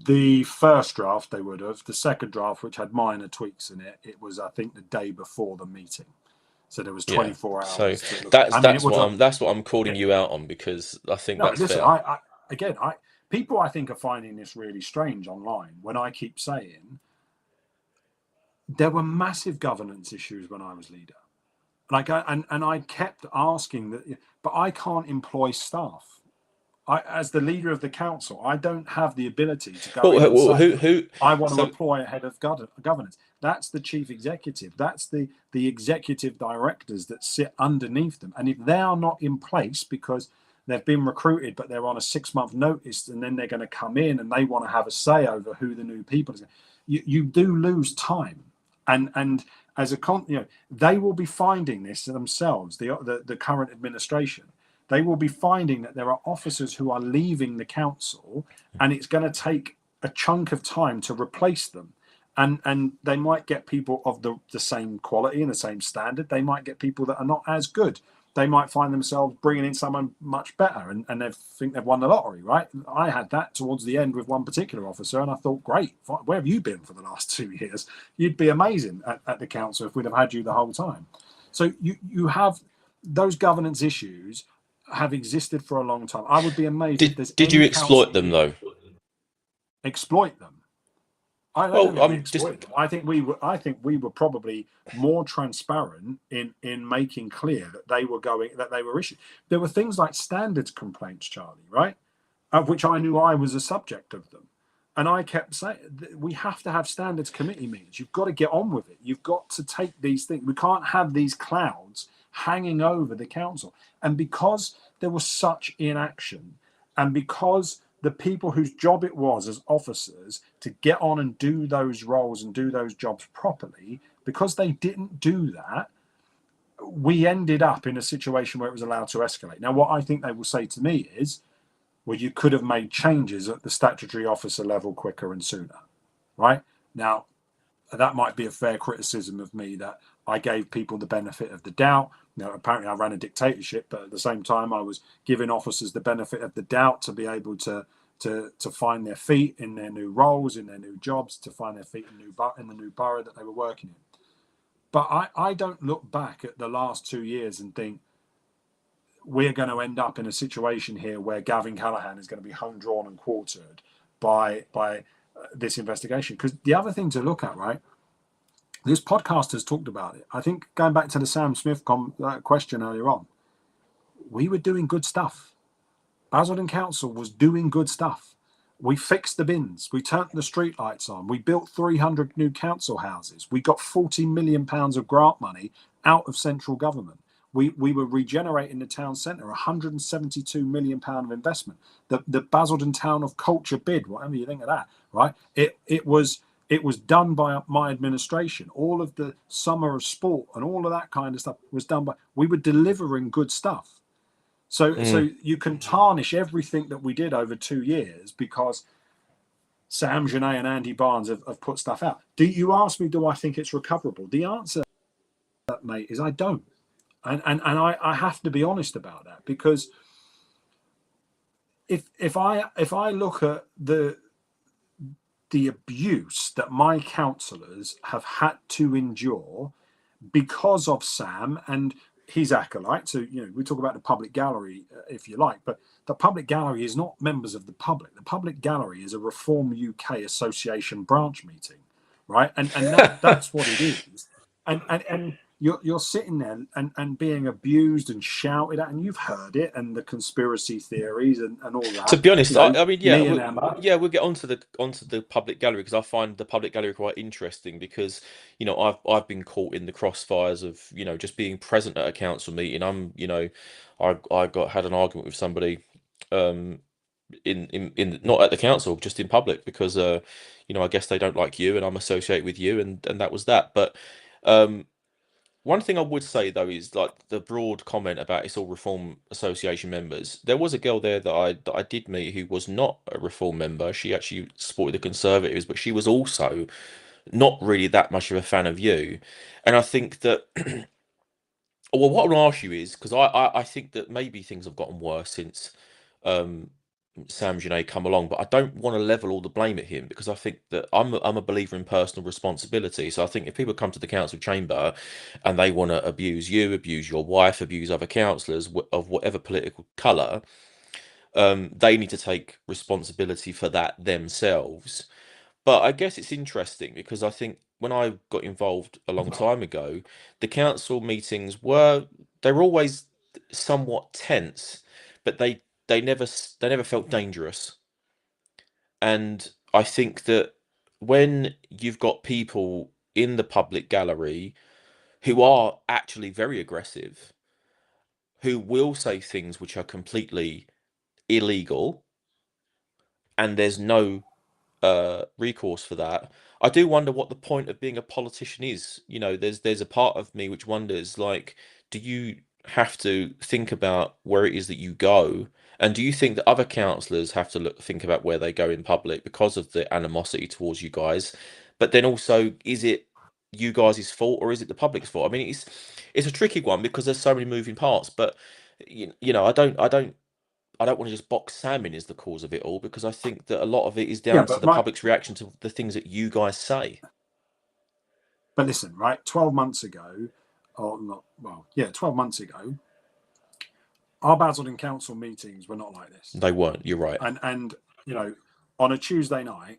the first draft. They would have. The second draft, which had minor tweaks in it, it was I think the day before the meeting. So there was Yeah. 24 So hours to look at. that's I mean, it that's was what a I'm calling yeah. you out on, because I think No, that's listen. fair. Again, people I think are finding this really strange online when I keep saying there were massive governance issues when I was leader. And I kept asking that, but I can't employ staff. As the leader of the council, I don't have the ability to go Well, in and say, who? I want to So employ a head of governance. That's the chief executive. That's the executive directors that sit underneath them. And if they are not in place because they've been recruited, but they're on a 6-month notice, and then they're going to come in and they want to have a say over who the new people is, you do lose time. And as they will be finding this themselves. The current administration, they will be finding that there are officers who are leaving the council, and it's going to take a chunk of time to replace them. And they might get people of the same quality and the same standard. They might get people that are not as good. They might find themselves bringing in someone much better, and they think they've won the lottery, right? I had that towards the end with one particular officer, and I thought, great, where have you been for the last 2 years? You'd be amazing at the council if we'd have had you the whole time. So you have those governance issues have existed for a long time. I would be amazed if there's did you any council exploit them though? exploit them. I don't Well, think we I'm just exploited them. I think we were. I think we were probably more transparent in making clear that they were issued. There were things like standards complaints, Charlie, right? Of which I knew I was a subject of them, and I kept saying we have to have standards committee meetings. You've got to get on with it. You've got to take these things. We can't have these clouds hanging over the council. And because there was such inaction, and because the people whose job it was as officers to get on and do those roles and do those jobs properly, because they didn't do that, we ended up in a situation where it was allowed to escalate. Now, what I think they will say to me is, well, you could have made changes at the statutory officer level quicker and sooner, right? Now, that might be a fair criticism of me, that I gave people the benefit of the doubt. Now, apparently I ran a dictatorship, but at the same time I was giving officers the benefit of the doubt to be able to find their feet in their new roles, in their new jobs, to find their feet in the new borough that they were working in. But I don't look back at the last 2 years and think we're going to end up in a situation here where Gavin Callaghan is going to be hung, drawn and quartered by this investigation. Because the other thing to look at, right, this podcast has talked about it. I think going back to the Sam Smith question earlier on, we were doing good stuff. Basildon Council was doing good stuff. We fixed the bins. We turned the street lights on. We built 300 new council houses. We got £40 million of grant money out of central government. We were regenerating the town centre, £172 million of investment. The Basildon Town of Culture bid, whatever you think of that, right? It was done by my administration. All of the summer of sport and all of that kind of stuff was done by. We were delivering good stuff. So you can tarnish everything that we did over 2 years because Sam Genet and Andy Barnes have put stuff out. Do you ask me, do I think it's recoverable? The answer, mate, is I don't. And I have to be honest about that, because if I look at the abuse that my councillors have had to endure because of Sam and his acolytes. So, we talk about the public gallery, if you like, but the public gallery is not members of the public. The public gallery is a Reform UK Association branch meeting, right? And that's what it is. and you're sitting there and being abused and shouted at, and you've heard it, and the conspiracy theories and all To that. be honest, You know, I mean, me and Emma. yeah, we'll get onto the public gallery because I find the public gallery quite interesting because I've been caught in the crossfires of just being present at a council meeting. I got had an argument with somebody um in not at the council, just in public because I guess they don't like you and I'm associated with you and that was that. But um one thing I would say though is like the broad comment about it's all Reform Association members. There was a girl there that I did meet who was not a Reform member. She actually supported the Conservatives, but she was also not really that much of a fan of you. And I think that well, what I want to ask you is because I think that maybe things have gotten worse since um, Sam Genet come along, but I don't want to level all the blame at him because I think that I'm a believer in personal responsibility. So I think if people come to the council chamber and they want to abuse you, abuse your wife, abuse other councillors of whatever political colour, they need to take responsibility for that themselves. But I guess it's interesting because I think when I got involved a long time ago, the council meetings they were always somewhat tense, but they never felt dangerous. And I think that when you've got people in the public gallery who are actually very aggressive, who will say things which are completely illegal, and there's no recourse for that. I do wonder what the point of being a politician is. There's a part of me which wonders, like, do you have to think about where it is that you go? And do you think that other councillors have to think about where they go in public because of the animosity towards you guys? But then also, is it you guys' fault or is it the public's fault? I mean, it's a tricky one because there's so many moving parts. But I don't want to just box Sam in as the cause of it all because I think that a lot of it is Yeah, down to but the public's reaction to the things that you guys say. listen, right? 12 months ago, or not? Well, yeah, 12 months ago, our Basildon Council meetings were not like this. They weren't. You're right. And you know, on a Tuesday night,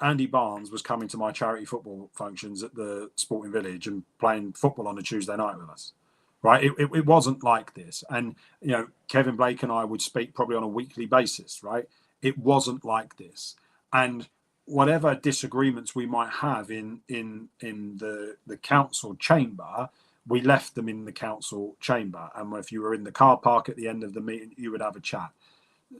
Andy Barnes was coming to my charity football functions at the Sporting Village and playing football on a Tuesday night with us. Right? It wasn't like this. And Kevin Blake and I would speak probably on a weekly basis. Right? It wasn't like this. And whatever disagreements we might have in the council chamber, we left them in the council chamber. And if you were in the car park at the end of the meeting, you would have a chat.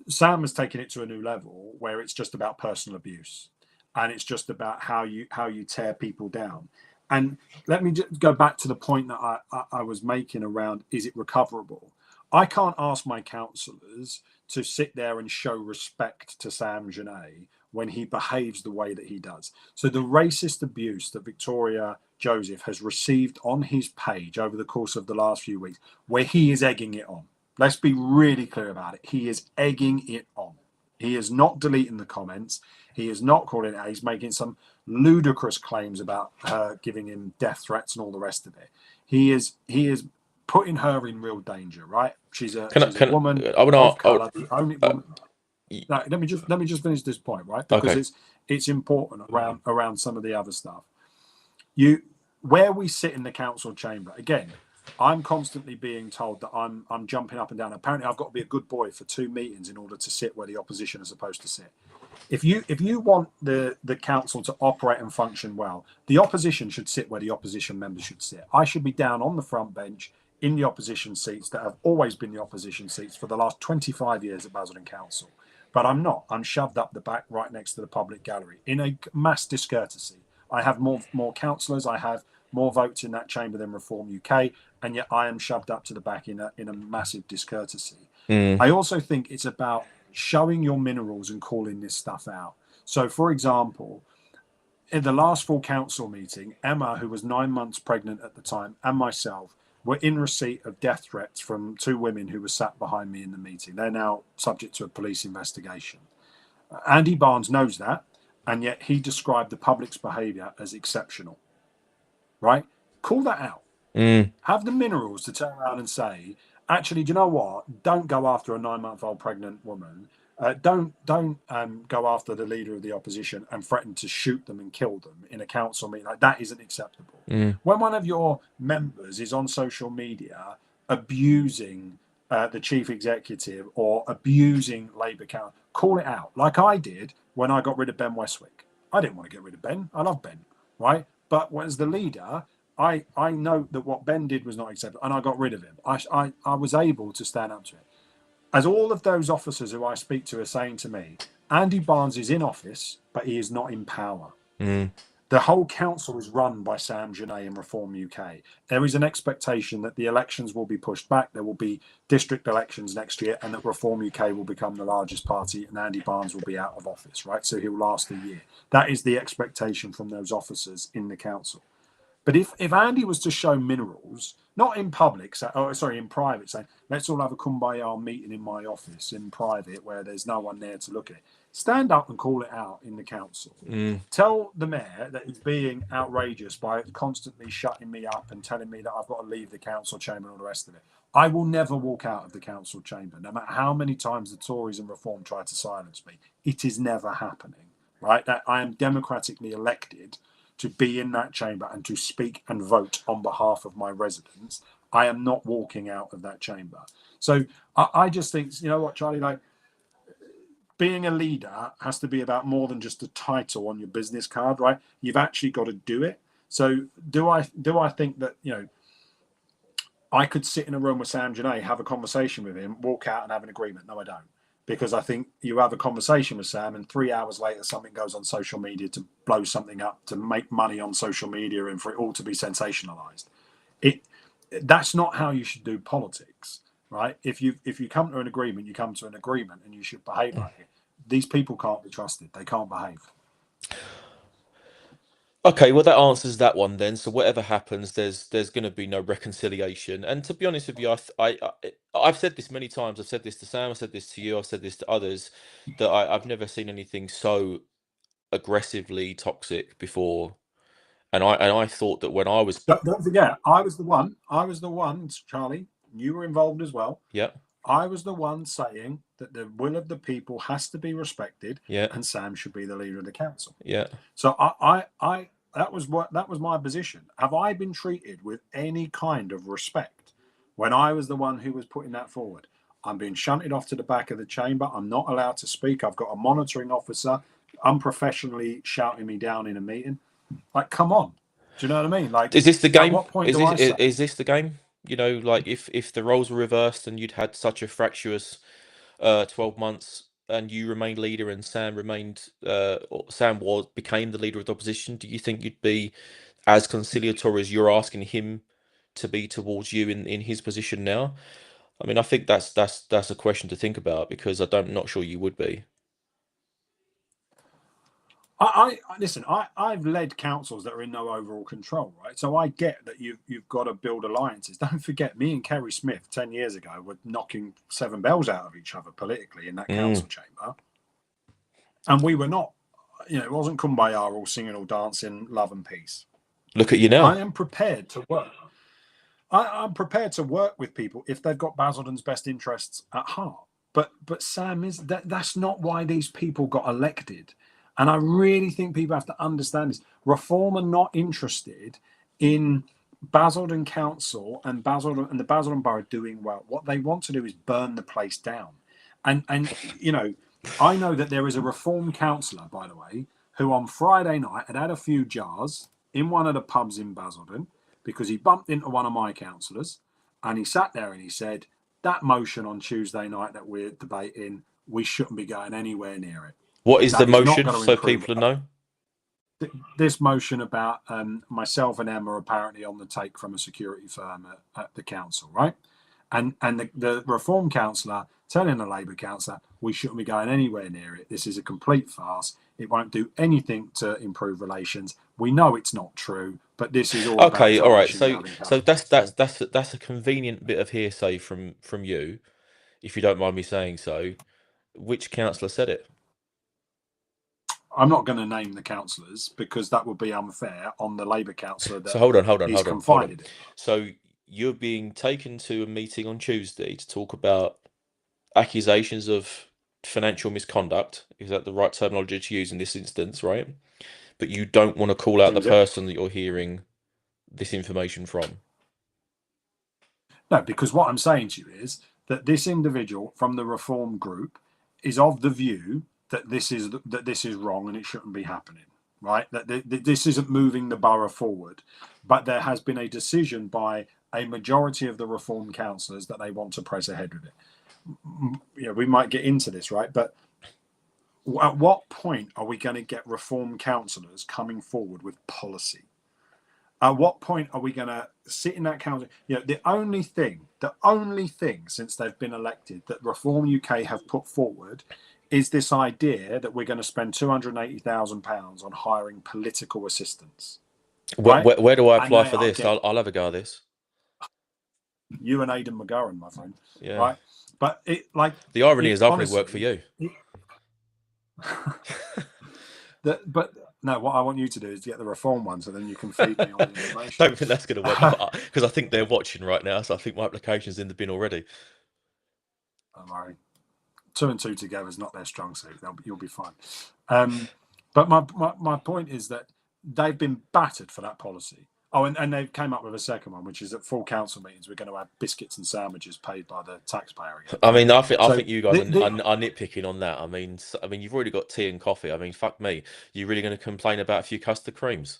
Sam has taken it to a new level where it's just about personal abuse, and it's just about how you tear people down. And let me just go back to the point that I was making around, is it recoverable? I can't ask my councillors to sit there and show respect to Sam Genet when he behaves the way that he does. So the racist abuse that Victoria Joseph has received on his page over the course of the last few weeks, where he is egging it on. Let's be really clear about it. He is egging it on. He is not deleting the comments. He is not calling it out. He's making some ludicrous claims about her giving him death threats and all the rest of it. He is putting her in real danger, right? She's a woman I of want color, the only uh, woman. No, let me just finish this point, right? Because okay. it's important around some of the other stuff. You where we sit in the council chamber again. I'm constantly being told that I'm jumping up and down. Apparently, I've got to be a good boy for 2 meetings in order to sit where the opposition are supposed to sit. If you want the council to operate and function well, the opposition should sit where the opposition members should sit. I should be down on the front bench in the opposition seats that have always been the opposition seats for the last 25 years at Basildon Council. But I'm not. I'm shoved up the back right next to the public gallery in a mass discourtesy. I have more councillors. I have more votes in that chamber than Reform UK, and yet I am shoved up to the back in a massive discourtesy. Mm, I also think it's about showing your minerals and calling this stuff out. So, for example, in the last full council meeting, Emma, who was 9 months pregnant at the time, and myself were in receipt of death threats from two women who were sat behind me in the meeting. They're now subject to a police investigation. Andy Barnes knows that, and yet he described the public's behaviour as exceptional. Right? Call that out. mm. Have the minerals to turn around and say, actually, do you know what? Don't go after a 9-month-old pregnant woman. Don't go after the leader of the opposition and threaten to shoot them and kill them in a council meeting. Like, that isn't acceptable. Mm. When one of your members is on social media abusing the chief executive or abusing Labour Council, call it out, like I did when I got rid of Ben Westwick. I didn't want to get rid of Ben. I love Ben, right? But as the leader, I know that what Ben did was not acceptable, and I got rid of him. I was able to stand up to it. As all of those officers who I speak to are saying to me, Andy Barnes is in office, but he is not in power. Mm. The whole council is run by Sam Genet and Reform UK. There is an expectation that the elections will be pushed back. There will be district elections next year, and that Reform UK will become the largest party, and Andy Barnes will be out of office, right? So he'll last a year. That is the expectation from those officers in the council. But if Andy was to show minerals, not in public, in private, saying, let's all have a kumbaya meeting in my office in private where there's no one there to look at it, stand up and call it out in the council. Mm. Tell the mayor that he's being outrageous by constantly shutting me up and telling me that I've got to leave the council chamber and all the rest of it. I will never walk out of the council chamber, no matter how many times the Tories and Reform try to silence me. It is never happening, right? That I am democratically elected to be in that chamber and to speak and vote on behalf of my residents. I am not walking out of that chamber. So I just think, you know what, Charlie, like, being a leader has to be about more than just a title on your business card, right? You've actually got to do it. So do I think that, you know, I could sit in a room with Sam Genet, have a conversation with him, walk out and have an agreement? No, I don't. Because I think you have a conversation with Sam and 3 hours later something goes on social media to blow something up, to make money on social media and for it all to be sensationalized. That's not how you should do politics, right? If you come to an agreement, you come to an agreement and you should behave like it. These people can't be trusted. They can't behave. Okay, well that answers that one then. So whatever happens, there's going to be no reconciliation. And to be honest with you, I've said this many times. I've said this to Sam. I've said this to you. I've said this to others. That I've never seen anything so aggressively toxic before. And I thought that when I was, Don't forget, I was the one. I was the one, Charlie. You were involved as well. yeah, I was the one saying that the will of the people has to be respected, yeah, and Sam should be the leader of the council. yeah. So that was my position. Have I been treated with any kind of respect when I was the one who was putting that forward? I'm being shunted off to the back of the chamber. I'm not allowed to speak. I've got a monitoring officer unprofessionally shouting me down in a meeting. Like, come on. Do you know what I mean? Like, Is this the at game? what point Is do this I say? is this the game? You know, like if the roles were reversed and you'd had such a fractious 12 months and you remained leader and Sam remained or Sam was became the leader of the opposition, do you think you'd be as conciliatory as you're asking him to be towards you in his position now? I mean, I think that's a question to think about because I'm not sure you would be. Listen. I've led councils that are in no overall control, right? So I get that you've got to build alliances. Don't forget, me and Kerry Smith 10 years ago were knocking seven bells out of each other politically in that Mm. council chamber, and we were not. You know, it wasn't kumbaya, all singing, all dancing, love and peace. Look at you I now. am prepared to work. I'm prepared to work with people if they've got Basildon's best interests at heart. But Sam is that's not why these people got elected. And I really think people have to understand this. Reform are not interested in Basildon Council and the Basildon Borough doing well. What they want to do is burn the place down. And you know, I know that there is a Reform councillor, by the way, who on Friday night had a few jars in one of the pubs in Basildon because he bumped into one of my councillors and he sat there and he said, that motion on Tuesday night that we're debating, we shouldn't be going anywhere near it. What is the That is not motion going to so improve people know? this motion about myself and Emma apparently on the take from a security firm at the council, right? And the Reform councillor telling the Labour councillor, we shouldn't be going anywhere near it. This is a complete farce. It won't do anything to improve relations. We know it's not true, but this is all about Okay, all right. tarnishing So Gavin so Callum. that's a convenient bit of hearsay from you, if you don't mind me saying so. Which councillor said it? I'm not going to name the councillors because that would be unfair on the Labour councillor So that hold on, hold on, he's hold on, hold on. confided in. So you're being taken to a meeting on Tuesday to talk about accusations of financial misconduct. Is that the right terminology to use in this instance, right? But you don't want to call out the Seems it. person that you're hearing this information from? No, because what I'm saying to you is that this individual from the reform group is of the view that this is wrong and it shouldn't be happening. Right, that this isn't moving the borough forward, but there has been a decision by a majority of the reform councillors that they want to press ahead with it. We might get into this, right? But at what point are we going to get reform councillors coming forward with policy? At what point are we going to sit in that council? The only thing since they've been elected that Reform UK have put forward is this idea that we're going to spend £280,000 on hiring political assistants, Where, right? where, where do I And apply they for are this? getting I'll have a go at this. you and Aidan McGurran, my friend, Yeah. right? But The irony it is, I probably work for honestly, you. but no, what I want you to do is get the reform one, so then you can feed me all the information. Don't think that's going to work because I think they're watching right now, so I think my application's in the bin already. Don't worry. Two and two together is not their strong suit. You'll be fine. But my point is that they've been battered for that policy. Oh, and they came up with a second one, which is at full council meetings, we're going to have biscuits and sandwiches paid by the taxpayer again, I right? mean, I So think you guys are nitpicking on that. I mean, you've already got tea and coffee. I mean, fuck me. You're really going to complain about a few custard creams?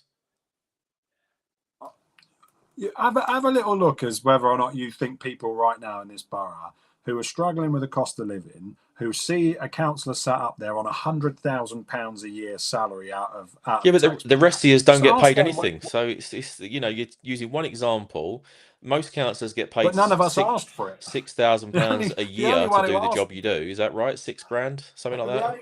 have a little look as whether or not you think people right now in this borough who are struggling with the cost of living, who see a councillor sat up there on £100,000 a year salary out Yeah, of but the taxpayer rest of you just don't get ask paid them. anything. So it's you're using one example. Most councillors get paid But none of us asked for it. The £6,000 only a the only year to one who do the asked job you do. Is that right? 6 grand, something like the that. only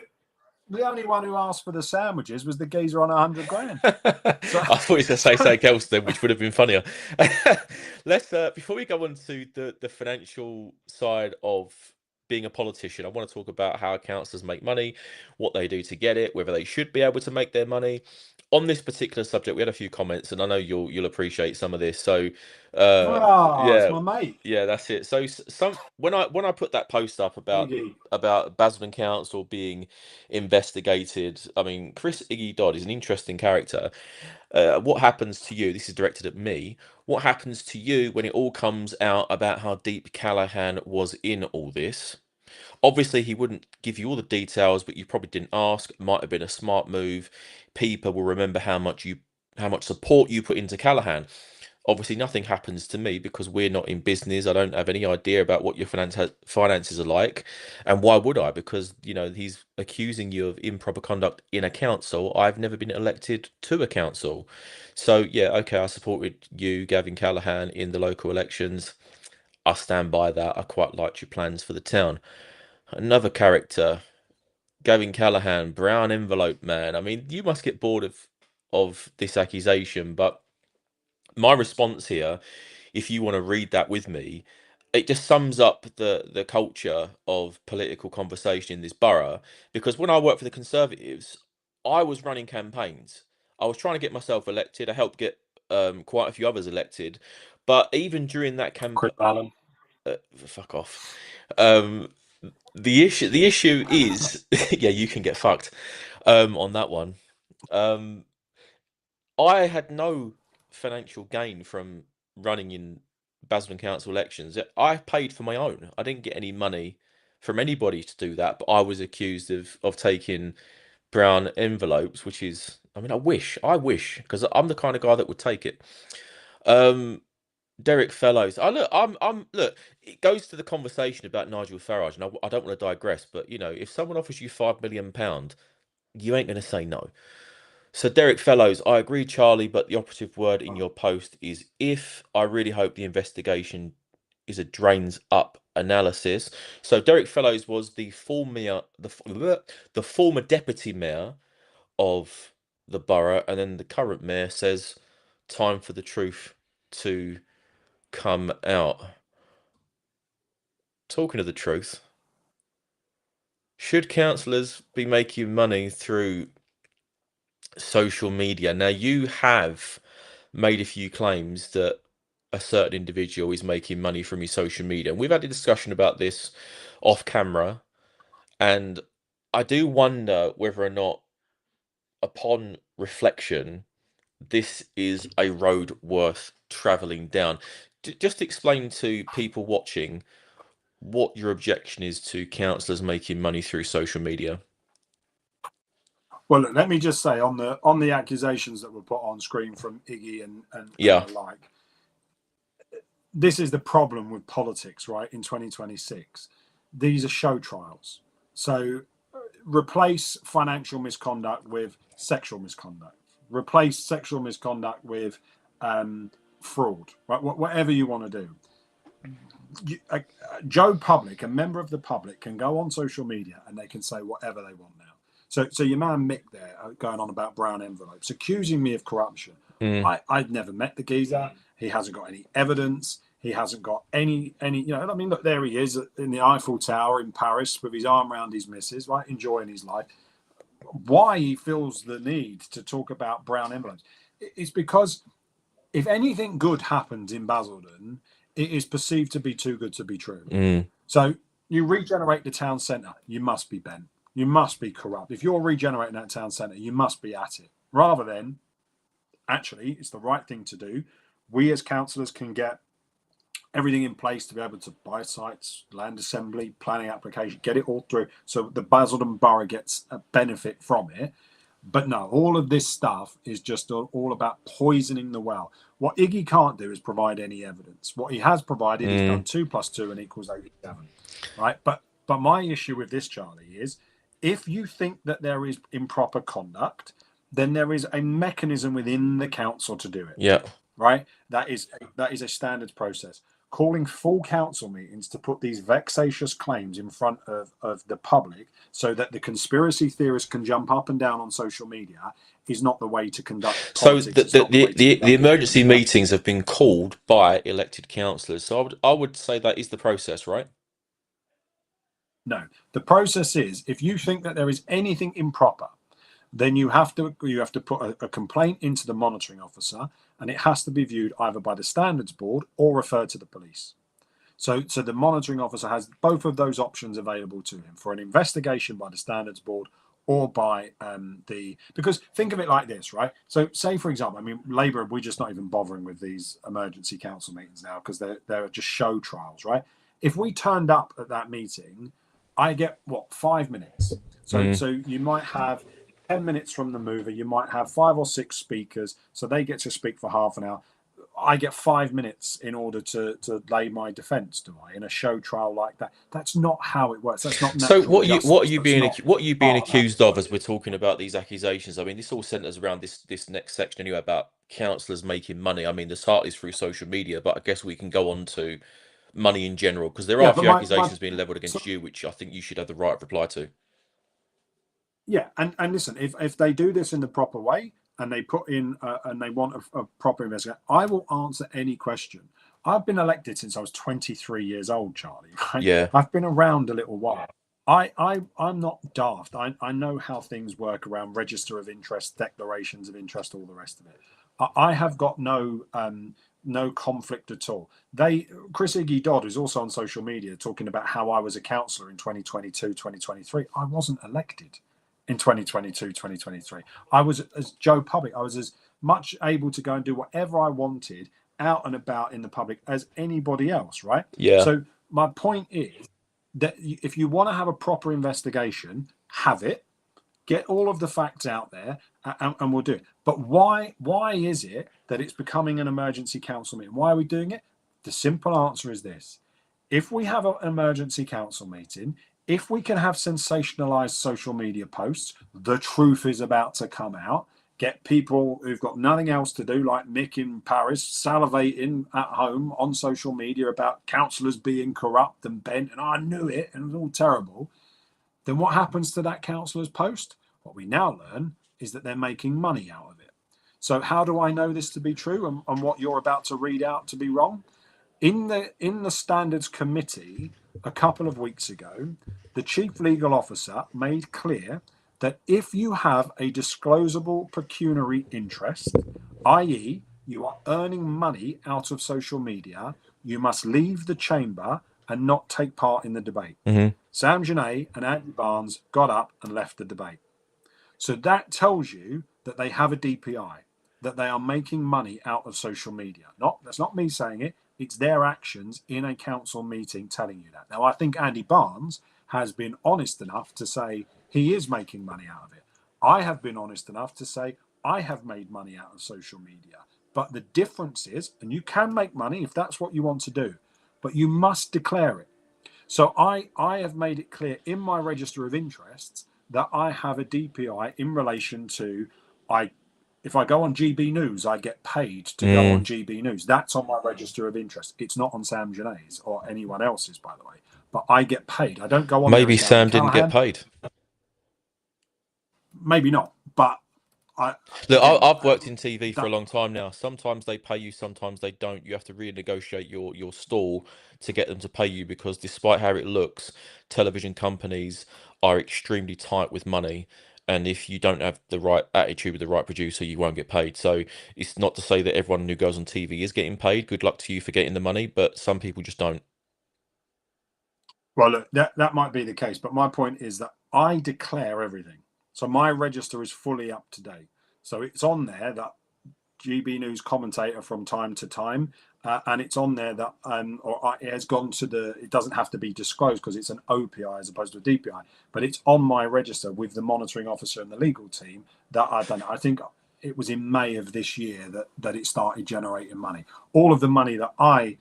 the only one who asked for the sandwiches was the geezer on 100 grand. I So, thought he was going to say so something else then, which would have been funnier. Let's before we go on to the financial side of being a politician, I want to talk about how councillors make money, what they do to get it, whether they should be able to make their money. On this particular subject, we had a few comments, and I know you'll appreciate some of this. So, it's yeah, my mate. yeah, that's it. So some when I put that post up Iggy. about Basildon Council being investigated, I mean, Chris Iggy Dodd is an interesting character. What happens to you? This is directed at me. What happens to you when it all comes out about how deep Callahan was in all this? Obviously, he wouldn't give you all the details, but you probably didn't ask. Might have been a smart move. People will remember how much support you put into Callahan. Obviously, nothing happens to me because we're not in business. I don't have any idea about what your finances are like, and why would I? Because he's accusing you of improper conduct in a council. I've never been elected to a council, so yeah, okay. I supported you, Gavin Callahan, in the local elections. I stand by that. I quite liked your plans for the town. Another character, Gavin Callahan, brown envelope man. I mean, you must get bored of this accusation, but my response here, if you want to read that with me, it just sums up the culture of political conversation in this borough. Because when I worked for the Conservatives, I was running campaigns. I was trying to get myself elected. I helped get quite a few others elected. But even during that campaign, Chris Allen. fuck off. Um, the issue is, yeah, you can get fucked on that one. Um, I had no financial gain from running in Basildon Council elections. I paid for my own. I didn't get any money from anybody to do that, but I was accused of taking brown envelopes, which is, I mean, I wish, because I'm the kind of guy that would take it. Um, Derek Fellows. Look. It goes to the conversation about Nigel Farage, and I don't want to digress, but if someone offers you £5 million, you ain't going to say no. So Derek Fellows, I agree, Charlie, but the operative word in your post is if. I really hope the investigation is a drains up analysis. So Derek Fellows was the former deputy mayor of the borough, and then the current mayor says, "Time for the truth to come out." Talking of the truth, should councillors be making money through social media? Now, you have made a few claims that a certain individual is making money from his social media. And we've had a discussion about this off camera, and I do wonder whether or not, upon reflection, this is a road worth travelling down. Just explain to people watching what your objection is to councillors making money through social media. Well, look, let me just say on the accusations that were put on screen from Iggy and Yeah. the like, this is the problem with politics, right? In 2026, these are show trials. So replace financial misconduct with sexual misconduct. Replace sexual misconduct with fraud. Right? Whatever you want to do. Joe Public, a member of the public, can go on social media and they can say whatever they want now. So your man Mick there going on about brown envelopes, accusing me of corruption. Mm. I'd never met the geezer. He hasn't got any evidence. He hasn't got any. I mean, look, there he is in the Eiffel Tower in Paris with his arm around his missus, right, enjoying his life. Why he feels the need to talk about brown envelopes is because if anything good happens in Basildon, it is perceived to be too good to be true. Mm. So you regenerate the town centre, you must be bent. You must be corrupt. If you're regenerating that town centre, you must be at it. Rather than, actually, it's the right thing to do. We as councillors can get everything in place to be able to buy sites, land assembly, planning application, get it all through. So the Basildon Borough gets a benefit from it. But no, all of this stuff is just all about poisoning the well. What Iggy can't do is provide any evidence. What he has provided, he's done 2 + 2 and equals 87, right? But my issue with this, Charlie, is if you think that there is improper conduct, then there is a mechanism within the council to do it. Yeah. Right? That is a standard process. Calling full council meetings to put these vexatious claims in front of the public so that the conspiracy theorists can jump up and down on social media is not the way to conduct So politics. the emergency meetings have been called by elected councillors. So I would say that is the process, right? No, the process is if you think that there is anything improper, then you have to put a complaint into the monitoring officer, and it has to be viewed either by the standards board or referred to the police. So the monitoring officer has both of those options available to him for an investigation by the standards board or by because think of it like this, right? So say for example, I mean, Labour, we're just not even bothering with these emergency council meetings now because they're just show trials, right? If we turned up at that meeting, I get 5 minutes. So you might have 10 minutes from the mover, you might have 5 or 6 speakers, so they get to speak for half an hour. I get 5 minutes in order to lay my defence, do I? In a show trial like that, that's not how it works. That's not So natural justice. what are you being accused of as we're Process. talking about these accusations? I mean, this all centres around this next section anyway about councillors making money. I mean, the start is through social media, but I guess we can go on to money in general because there are Yeah, a but few my accusations being levelled so, against you, which I think you should have the right of reply to. yeah, and listen, if they do this in the proper way and they put in and they want a proper investigation, I will answer any question. I've been elected since I was 23 years old, Charlie. Right? Yeah. I've been around a little while. I'm not daft. I know how things work around register of interest, declarations of interest, all the rest of it. I have got no conflict at all. Chris Iggy Dodd is also on social media talking about how I was a councillor in 2022, 2023. I wasn't elected in 2022, 2023. I was, as Joe Public, I was as much able to go and do whatever I wanted out and about in the public as anybody else, right? Yeah. So my point is that if you want to have a proper investigation, have it, get all of the facts out there, and we'll do it. But why is it that it's becoming an emergency council meeting? Why are we doing it? The simple answer is this: if we have an emergency council meeting, if we can have sensationalized social media posts, the truth is about to come out. Get people who've got nothing else to do, like Mick in Paris, salivating at home on social media about councillors being corrupt and bent, and I knew it, and it was all terrible. Then what happens to that councillor's post? What we now learn is that they're making money out of it. So how do I know this to be true and what you're about to read out to be wrong? In the standards committee a couple of weeks ago, the chief legal officer made clear that if you have a disclosable pecuniary interest, i.e., you are earning money out of social media, you must leave the chamber and not take part in the debate. Mm-hmm. Sam Genet and Andy Barnes got up and left the debate. So that tells you that they have a DPI. that they are making money out of social media. That's not me saying it. It's their actions in a council meeting telling you that. Now, I think Andy Barnes has been honest enough to say he is making money out of it. I have been honest enough to say I have made money out of social media. But the difference is, and you can make money if that's what you want to do, but you must declare it. So I have made it clear in my register of interests that I have a DPI in relation to I if I go on GB News, I get paid to go on Mm. GB News. That's on my register of interest. It's not on Sam Genet's or anyone else's, by the way. But I get paid. I don't go on there Maybe as Gary Sam didn't get Callahan. paid. Maybe not. But I Look, again I've worked in TV for a that long time now. Sometimes they pay you, sometimes they don't. You have to renegotiate your stall to get them to pay you because despite how it looks, television companies are extremely tight with money. And if you don't have the right attitude with the right producer, you won't get paid. So it's not to say that everyone who goes on TV is getting paid. Good luck to you for getting the money, but some people just don't. well look, that might be the case. But my point is that I declare everything. So my register is fully up to date. So it's on there that GB News commentator from time to time, and it's on there that it has gone to the. It doesn't have to be disclosed because it's an OPI as opposed to a DPI, but it's on my register with the monitoring officer and the legal team that I've done. I think it was in May of this year that it started generating money. All of the money that I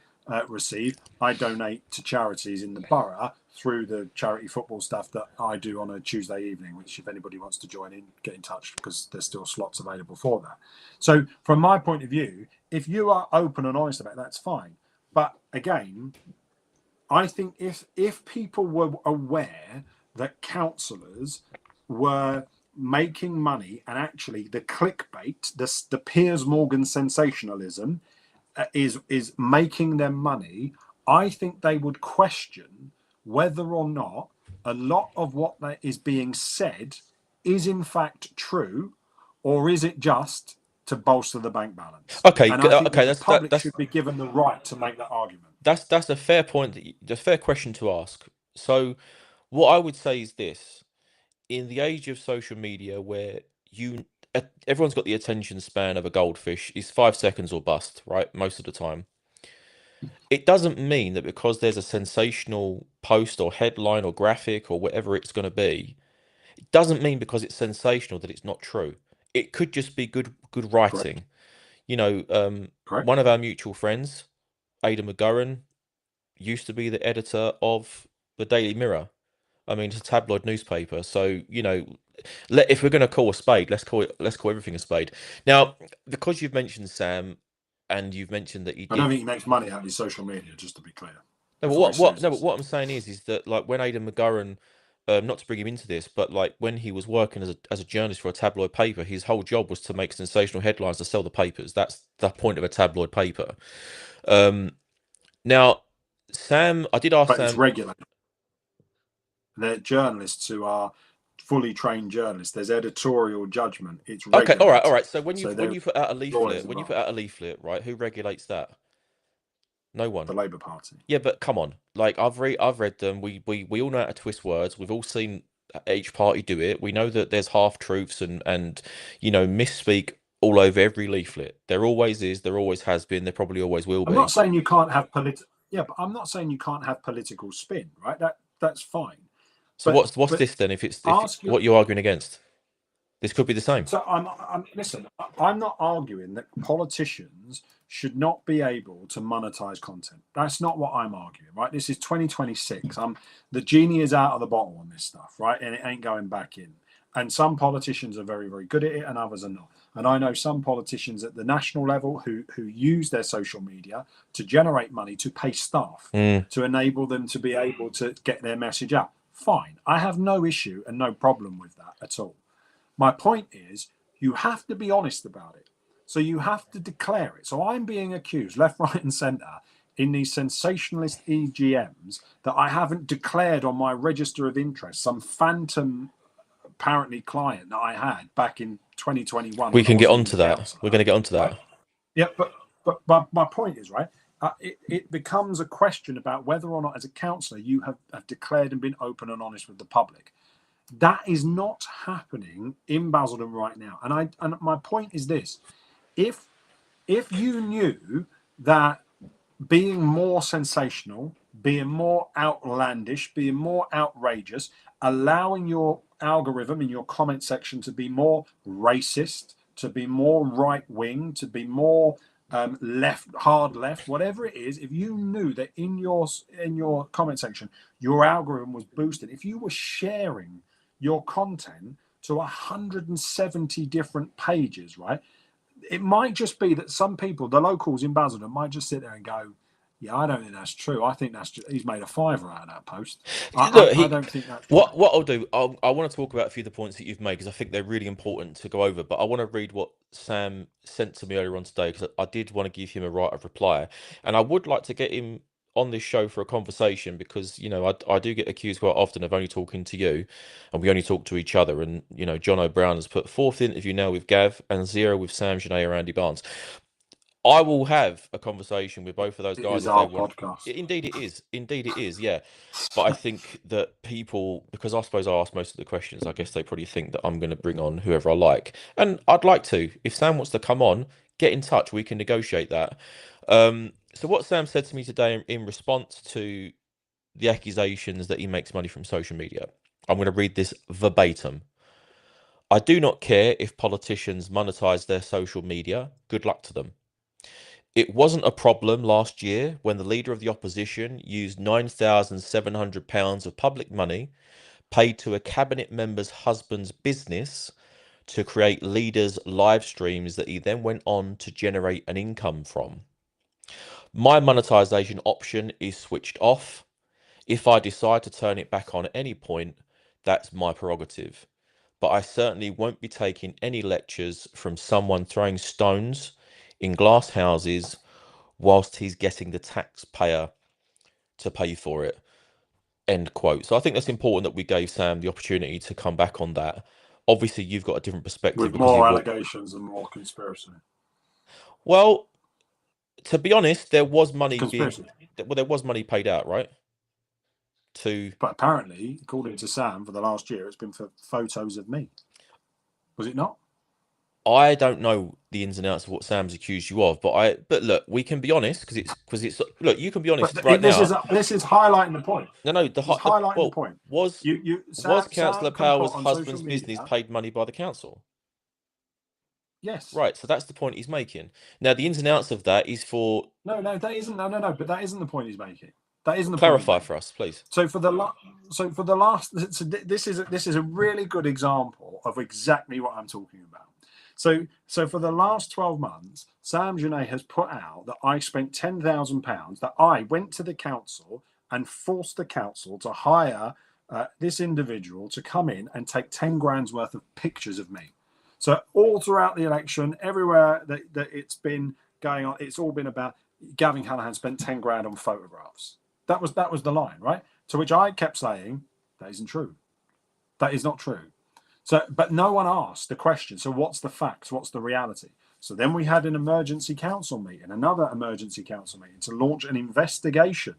receive, I donate to charities in the borough through the charity football stuff that I do on a Tuesday evening, which if anybody wants to join in, get in touch because there's still slots available for that. So from my point of view, if you are open and honest about it, that's fine. But again, I think if people were aware that councillors were making money and actually the clickbait, the Piers Morgan sensationalism is making them money, I think they would question whether or not a lot of what is being said is in fact true, or is it just to bolster the bank balance? Okay, And I think okay, that the public that's should be given the right to make that argument. that's a fair point. A fair question to ask. So, what I would say is this: in the age of social media, where everyone's got the attention span of a goldfish, is 5 seconds or bust, right? Most of the time, it doesn't mean that because there's a sensational post or headline or graphic or whatever it's going to be, it doesn't mean because it's sensational that it's not true. It could just be good Correct. writing. You know, Correct. one of our mutual friends, Ada McGurran, used to be the editor of the Daily Mirror. I mean, it's a tabloid newspaper, so if we're going to call a spade, let's call everything a spade. Now, because you've mentioned Sam, and you've mentioned that he I don't did. think he makes money out of his social media, just to be clear, No, but before he sues no, but us. what I'm saying is that like when Aidan McGurran, not to bring him into this, but like when he was working as a journalist for a tabloid paper, his whole job was to make sensational headlines to sell the papers. That's the point of a tabloid paper. Um, Now, Sam, I did ask But it's Sam. regulated. They're journalists who are fully trained journalists. There's editorial judgment. It's Okay, all regulated. right. So So when there you put out a are lawyers leaflet, involved. right? Who regulates that? No one. The Labour Party. Yeah, but come on. Like I've read them. We all know how to twist words. We've all seen each party do it. We know that there's half truths and misspeak all over every leaflet. There always is. There always has been. There probably always will I'm not be. saying you can't have political. Yeah, but I'm not saying you can't have political spin, right? That's fine. So But what's this then? If ask your what you're arguing against, this could be the same. So listen. I'm not arguing that politicians should not be able to monetize content. That's not what I'm arguing, right? This is 2026. The genie is out of the bottle on this stuff, right? And it ain't going back in. And some politicians are very, very good at it, and others are not. And I know some politicians at the national level who use their social media to generate money to pay staff Mm. to enable them to be able to get their message out. Fine, I have no issue and no problem with that at all. My point is, you have to be honest about it. So you have to declare it. So I'm being accused left, right, and centre in these sensationalist EGMs that I haven't declared on my register of interest, some phantom, apparently, client that I had back in 2021 We when I can get wasn't even a onto that. We're councillor. going to get onto Right? that. Yeah, but my point is, right, it becomes a question about whether or not, as a councillor, you have declared and been open and honest with the public. That is not happening in Basildon right now. And my point is this: if you knew that being more sensational, being more outlandish, being more outrageous, allowing your algorithm in your comment section to be more racist, to be more right wing, to be more left, hard left, whatever it is, if you knew that in your comment section your algorithm was boosted, if you were sharing your content to 170 different pages, right? It might just be that some people, the locals in Basildon, might just sit there and go, "Yeah, I don't think that's true. I think that's just, he's made a fiver out of that post. Look, I don't think that's right." what I'll do, I want to talk about a few of the points that you've made because I think they're really important to go over. But I want to read what Sam sent to me earlier on today because I did want to give him a right of reply, and I would like to get him on this show for a conversation because I do get accused quite often of only talking to you, and we only talk to each other. And John O'Brien has put fourth interview now with Gav and zero with Sam Janae or Andy Barnes. I will have a conversation with both of those It guys is if they our want. podcast. Indeed, it is. Indeed, it is. Yeah. But I think that people, because I suppose I ask most of the questions, I guess they probably think that I'm going to bring on whoever I like. And I'd like to. If Sam wants to come on, get in touch. We can negotiate that. So, what Sam said to me today in response to the accusations that he makes money from social media, I'm going to read this verbatim. I do not care if politicians monetize their social media. Good luck to them. It wasn't a problem last year when the leader of the opposition used £9,700 of public money paid to a cabinet member's husband's business to create leaders' live streams that he then went on to generate an income from. My monetization option is switched off. If I decide to turn it back on at any point, that's my prerogative. But I certainly won't be taking any lectures from someone throwing stones in glass houses whilst he's getting the taxpayer to pay for it. End quote. So I think that's important that we gave Sam the opportunity to come back on that. Obviously, you've got a different perspective With because more you've got. allegations and more conspiracy. Well, to be honest, there was money being. Conspiracy. Well, there was money paid out, right? To. But apparently, according to Sam, for the last year, it's been for photos of me. Was it not? I don't know the ins and outs of what Sam's accused you of, but look, we can be honest because it's look, you can be honest But right this now. is highlighting the point. No, This is highlighting the point. was Sam Councillor can put Power's on social husband's business media. paid money by the council? Yes. Right, so that's the point he's making. Now, the ins and outs of that is for. No, that isn't. No. But that isn't the point he's making. That isn't the point. Clarify for us, please. So for the last, so this is a really good example of exactly what I'm talking about. So for the last 12 months, Sam Janae has put out that I spent £10,000, that I went to the council and forced the council to hire this individual to come in and take 10 grand's worth of pictures of me. So all throughout the election, everywhere that it's been going on, it's all been about Gavin Callaghan spent 10 grand on photographs. That was the line, right? To which I kept saying, that isn't true. That is not true. So, but no one asked the question. So what's the facts? What's the reality? So then we had an emergency council meeting, another emergency council meeting to launch an investigation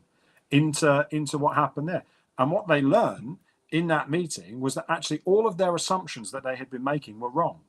into what happened there. And what they learned in that meeting was that actually all of their assumptions that they had been making were wrong,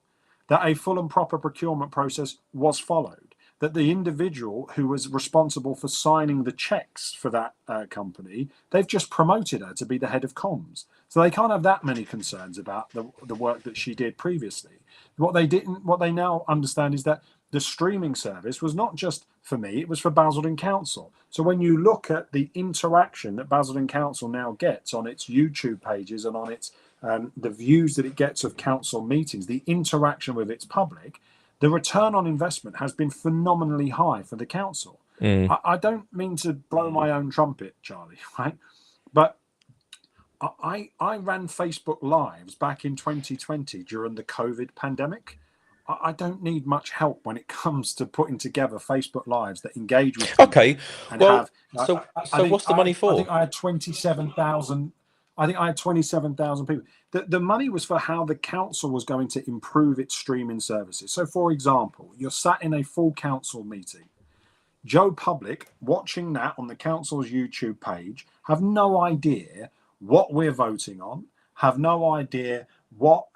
that a full and proper procurement process was followed, that the individual who was responsible for signing the checks for that company, they've just promoted her to be the head of comms. So they can't have that many concerns about the work that she did previously. What they now understand is that the streaming service was not just for me, it was for Basildon Council. So when you look at the interaction that Basildon Council now gets on its YouTube pages and on its the views that it gets of council meetings, the interaction with its public, the return on investment has been phenomenally high for the council. I don't mean to blow my own trumpet, Charlie, right? But I ran Facebook Lives back in 2020 during the COVID pandemic. I don't need much help when it comes to putting together Facebook Lives that engage with people. Okay, And well, have, so what's the money for? I think I had 27,000. I think I had 27,000 people. The money was for how the council was going to improve its streaming services. So, for example, you're sat in a full council meeting. Joe Public, watching that on the council's YouTube page, have no idea what we're voting on, have no idea what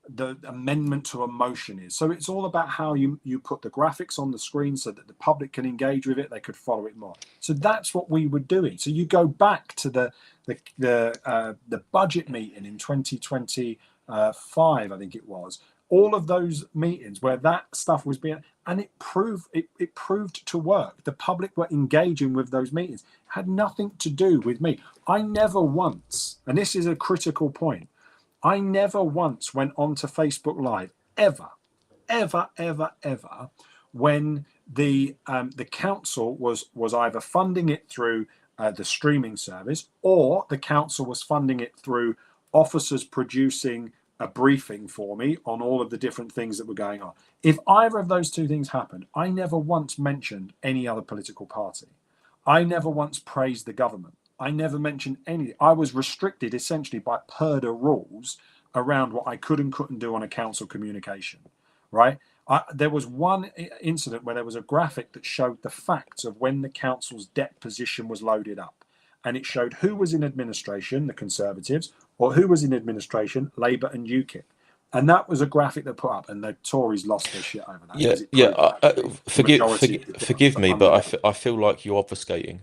the amendment to a motion is. So it's all about how you put the graphics on the screen so that the public can engage with it, they could follow it more. So that's what we were doing. So you go back to the budget meeting in 2025, I think it was. All of those meetings where that stuff was being, and it proved to work. The public were engaging with those meetings. It had nothing to do with me. I never once, and this is a critical point, I never once went onto Facebook Live ever, when the council was either funding it through the streaming service, or the council was funding it through officers producing a briefing for me on all of the different things that were going on. If either of those two things happened, I never once mentioned any other political party. I never once praised the government. I never mentioned any. I was restricted essentially by PERDA rules around what I could and couldn't do on a council communication, right? There was one incident where there was a graphic that showed the facts of when the council's debt position was loaded up. And it showed who was in administration, the Conservatives, or who was in administration, Labour and UKIP. And that was a graphic that put up, and the Tories lost their shit over that. Yeah, Because it yeah. proved that actually the majority of the debt Forgive was me, but unlawful. I feel like you're obfuscating.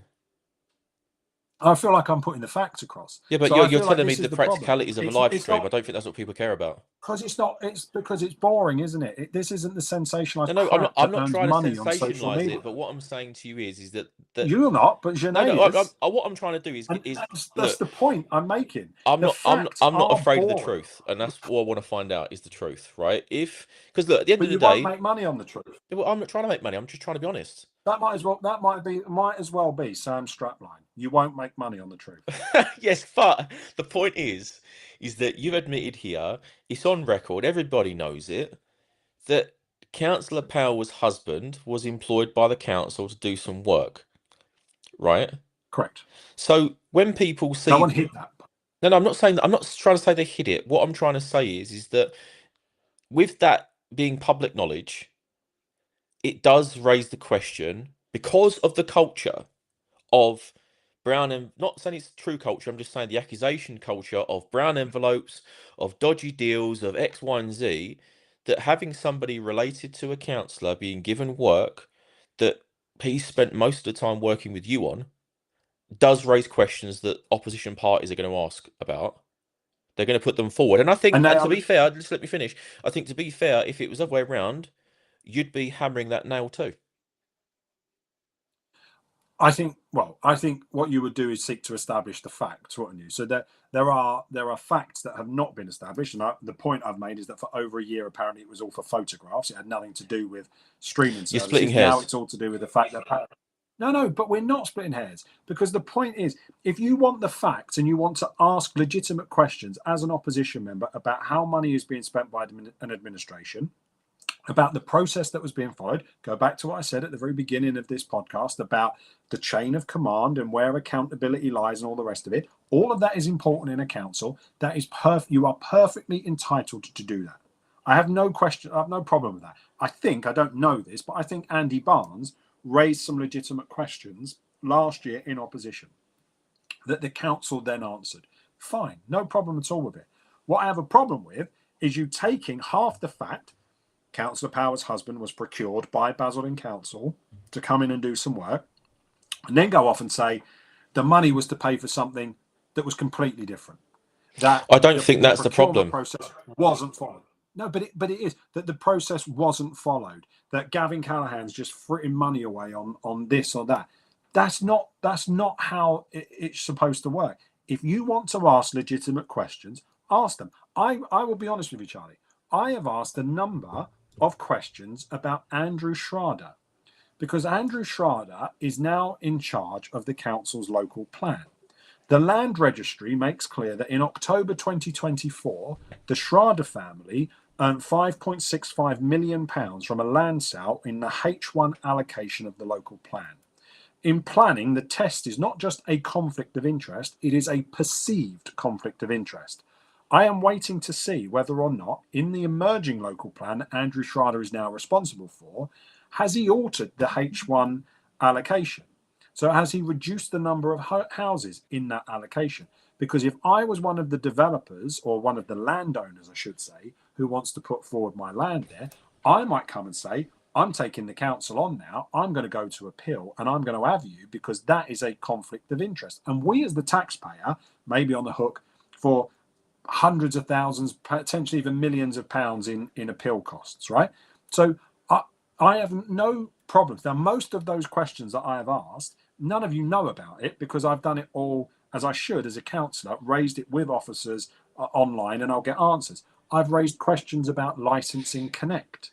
I feel like I'm putting the facts across. Yeah, but So I you're feel like telling me this the is the problem. practicalities of a live It's stream. I not don't think that's what people care about. because it's not. It's because it's boring, isn't it? This isn't the No, sensationalized no, crap I'm that not earns trying to money on social sensationalize media. it. But what I'm saying to you is that You're not, but no, no. Janae is. What I'm trying to do And is that's look. the point I'm making. The facts I'm not are afraid of the boring, truth, and that's what I want to find out is the truth, right? Because look, at the end but of the you won't day, make money on the truth. well, I'm not trying to make money. I'm just trying to be honest. That might as well be Sam's strapline. You won't make money on the truth. Yes, but the point is that you've admitted here, it's on record, everybody knows it, that Councillor Power's husband was employed by the council to do some work, right? Correct. So when people No see, one hid that. no, no, I'm not saying that. I'm not trying to say they hid it. What I'm trying to say is that with that being public knowledge, it does raise the question because of the culture of brown and not saying it's true culture, I'm just saying the accusation culture of brown envelopes, of dodgy deals, of X, Y, and Z, that having somebody related to a councillor being given work that he spent most of the time working with you on does raise questions that opposition parties are going to ask about. They're going to put them forward. And I think, And they and to are. be fair, just let me finish. I think to be fair, if it was the other way around, you'd be hammering that nail too. I think what you would do is seek to establish the facts, wouldn't you? So there are facts that have not been established, and the point I've made is that for over a year, apparently, it was all for photographs. It had nothing to do with streaming You're splitting services. Now hairs. it's all to do with the fact that no, but we're not splitting hairs because the point is, if you want the facts and you want to ask legitimate questions as an opposition member about how money is being spent by an administration, about the process that was being followed, go back to what I said at the very beginning of this podcast about the chain of command and where accountability lies and all the rest of it. All of that is important in a council. That is perfect. You are perfectly entitled to do that. I have no question. I have no problem with that. I don't know this, but I think Andy Barnes raised some legitimate questions last year in opposition that the council then answered. Fine, no problem at all with it. What I have a problem with is you taking half the fact Councillor Power's husband was procured by Basildon Council to come in and do some work, and then go off and say the money was to pay for something that was completely different. That I don't the think that's the procurement problem. process wasn't followed. No, but it is that the process wasn't followed. That Gavin Callahan's just fritting money away on this or that. That's not how it's supposed to work. If you want to ask legitimate questions, ask them. I will be honest with you, Charlie. I have asked a number of questions about Andrew Schrader because Andrew Schrader is now in charge of the council's local plan. The land registry makes clear that in October 2024, the Schrader family earned £5.65 million from a land sale in the H1 allocation of the local plan. In planning, the test is not just a conflict of interest, it is a perceived conflict of interest. I am waiting to see whether or not, in the emerging local plan that Andrew Schrader is now responsible for, has he altered the H1 allocation? So has he reduced the number of houses in that allocation? Because if I was one of the developers, or one of the landowners, I should say, who wants to put forward my land there, I might come and say, I'm taking the council on now. I'm going to go to appeal and I'm going to have you because that is a conflict of interest. And we as the taxpayer may be on the hook for hundreds of thousands, potentially even millions of pounds in appeal costs, right? So I have no problems. Now, most of those questions that I have asked, none of you know about it because I've done it all as I should as a councillor, raised it with officers online, and I'll get answers. I've raised questions about licensing Connect,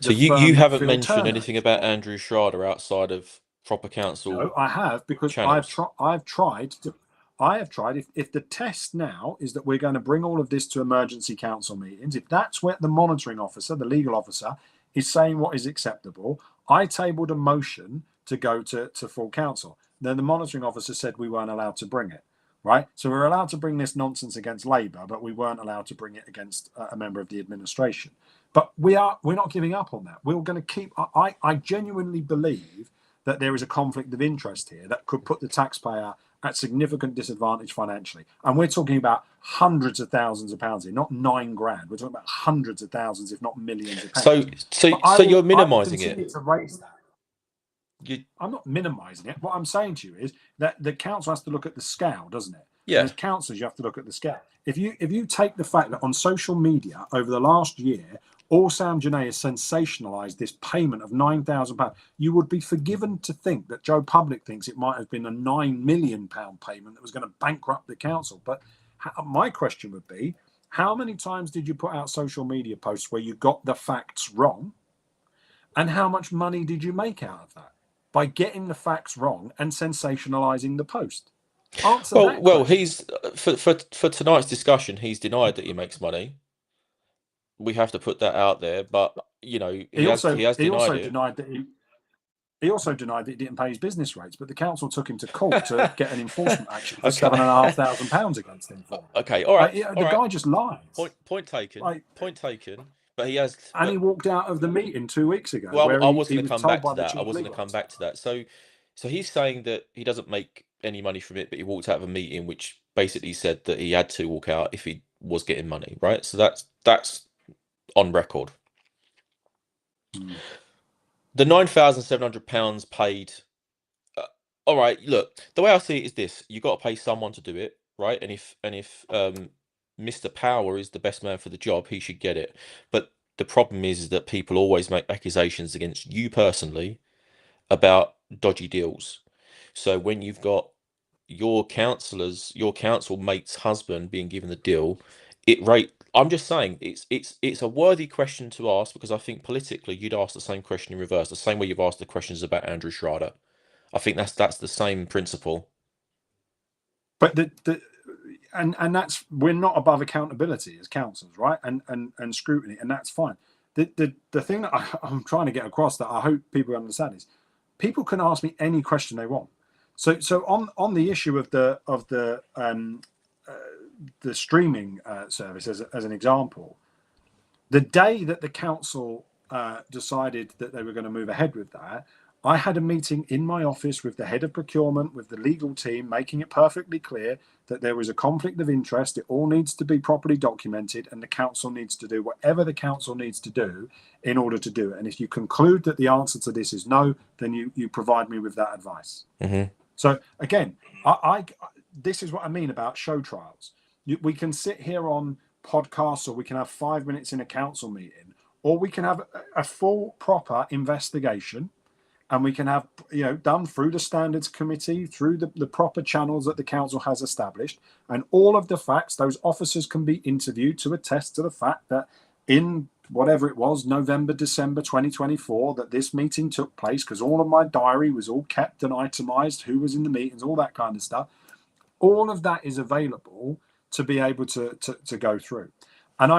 So the you firm that haven't Phil mentioned Turner anything is about part of. Andrew Schrader outside of proper council No, I have because channels. I've tried to. I have tried. If the test now is that we're going to bring all of this to emergency council meetings, if that's where the monitoring officer, the legal officer, is saying what is acceptable, I tabled a motion to go to full council. Then the monitoring officer said we weren't allowed to bring it. Right, so we're allowed to bring this nonsense against Labour, but we weren't allowed to bring it against a member of the administration. But we're not giving up on that. We're going to keep. I genuinely believe that there is a conflict of interest here that could put the taxpayer at significant disadvantage financially. And we're talking about hundreds of thousands of pounds here, not £9,000. We're talking about hundreds of thousands, if not millions of So pounds. so But so you're I will minimising it. continue to raise that. You I'm not minimising it. What I'm saying to you is that the council has to look at the scale, doesn't it? And yeah. as councillors, you have to look at the scale. If you take the fact that on social media over the last year, all Sam Janae has sensationalised this payment of £9,000, you would be forgiven to think that Joe Public thinks it might have been a £9 million payment that was going to bankrupt the council. But my question would be, how many times did you put out social media posts where you got the facts wrong? And how much money did you make out of that? By getting the facts wrong and sensationalizing the post. Answer that Well, question. he's for tonight's discussion, he's denied that he makes money. We have to put that out there, but you know, he has He denied also it. denied that he also denied that he didn't pay his business rates, but the council took him to court to get an enforcement action for Okay. £7,500 against him for it. Okay. All right. All The right. guy just lies. Point taken. Like, Point taken. But he has. and he But walked out of the meeting 2 weeks ago well, where I was he going to was come told back by to the that. I chief was going to legal come officer. back to that. So he's saying that he doesn't make any money from it, but he walked out of a meeting which basically said that he had to walk out if he was getting money, right? So that's on record. Mm. The £9,700 paid. All right, look, the way I see it is this: you got to pay someone to do it, right? And if Mr. Power is the best man for the job, he should get it. But the problem is that people always make accusations against you personally about dodgy deals. So when you've got your council mate's husband being given the deal, I'm just saying it's a worthy question to ask because I think politically you'd ask the same question in reverse, the same way you've asked the questions about Andrew Schrader. I think that's the same principle. But and that's, we're not above accountability as councillors, right? And scrutiny, and that's fine. The thing that I'm trying to get across that I hope people understand is people can ask me any question they want. So on the issue of the streaming service as an example, the day that the council decided that they were going to move ahead with that, I had a meeting in my office with the head of procurement, with the legal team, making it perfectly clear that there was a conflict of interest. It all needs to be properly documented, and the council needs to do whatever the council needs to do in order to do it. And if you conclude that the answer to this is no, then you provide me with that advice. Mm-hmm. So again, I this is what I mean about show trials. We can sit here on podcasts, or we can have 5 minutes in a council meeting, or we can have a full proper investigation, and we can have done through the standards committee, through the proper channels that the council has established, and all of the facts. Those officers can be interviewed to attest to the fact that in whatever it was, November, December 2024, that this meeting took place, because all of my diary was all kept and itemized, who was in the meetings, all that kind of stuff. All of that is available to be able to go through. And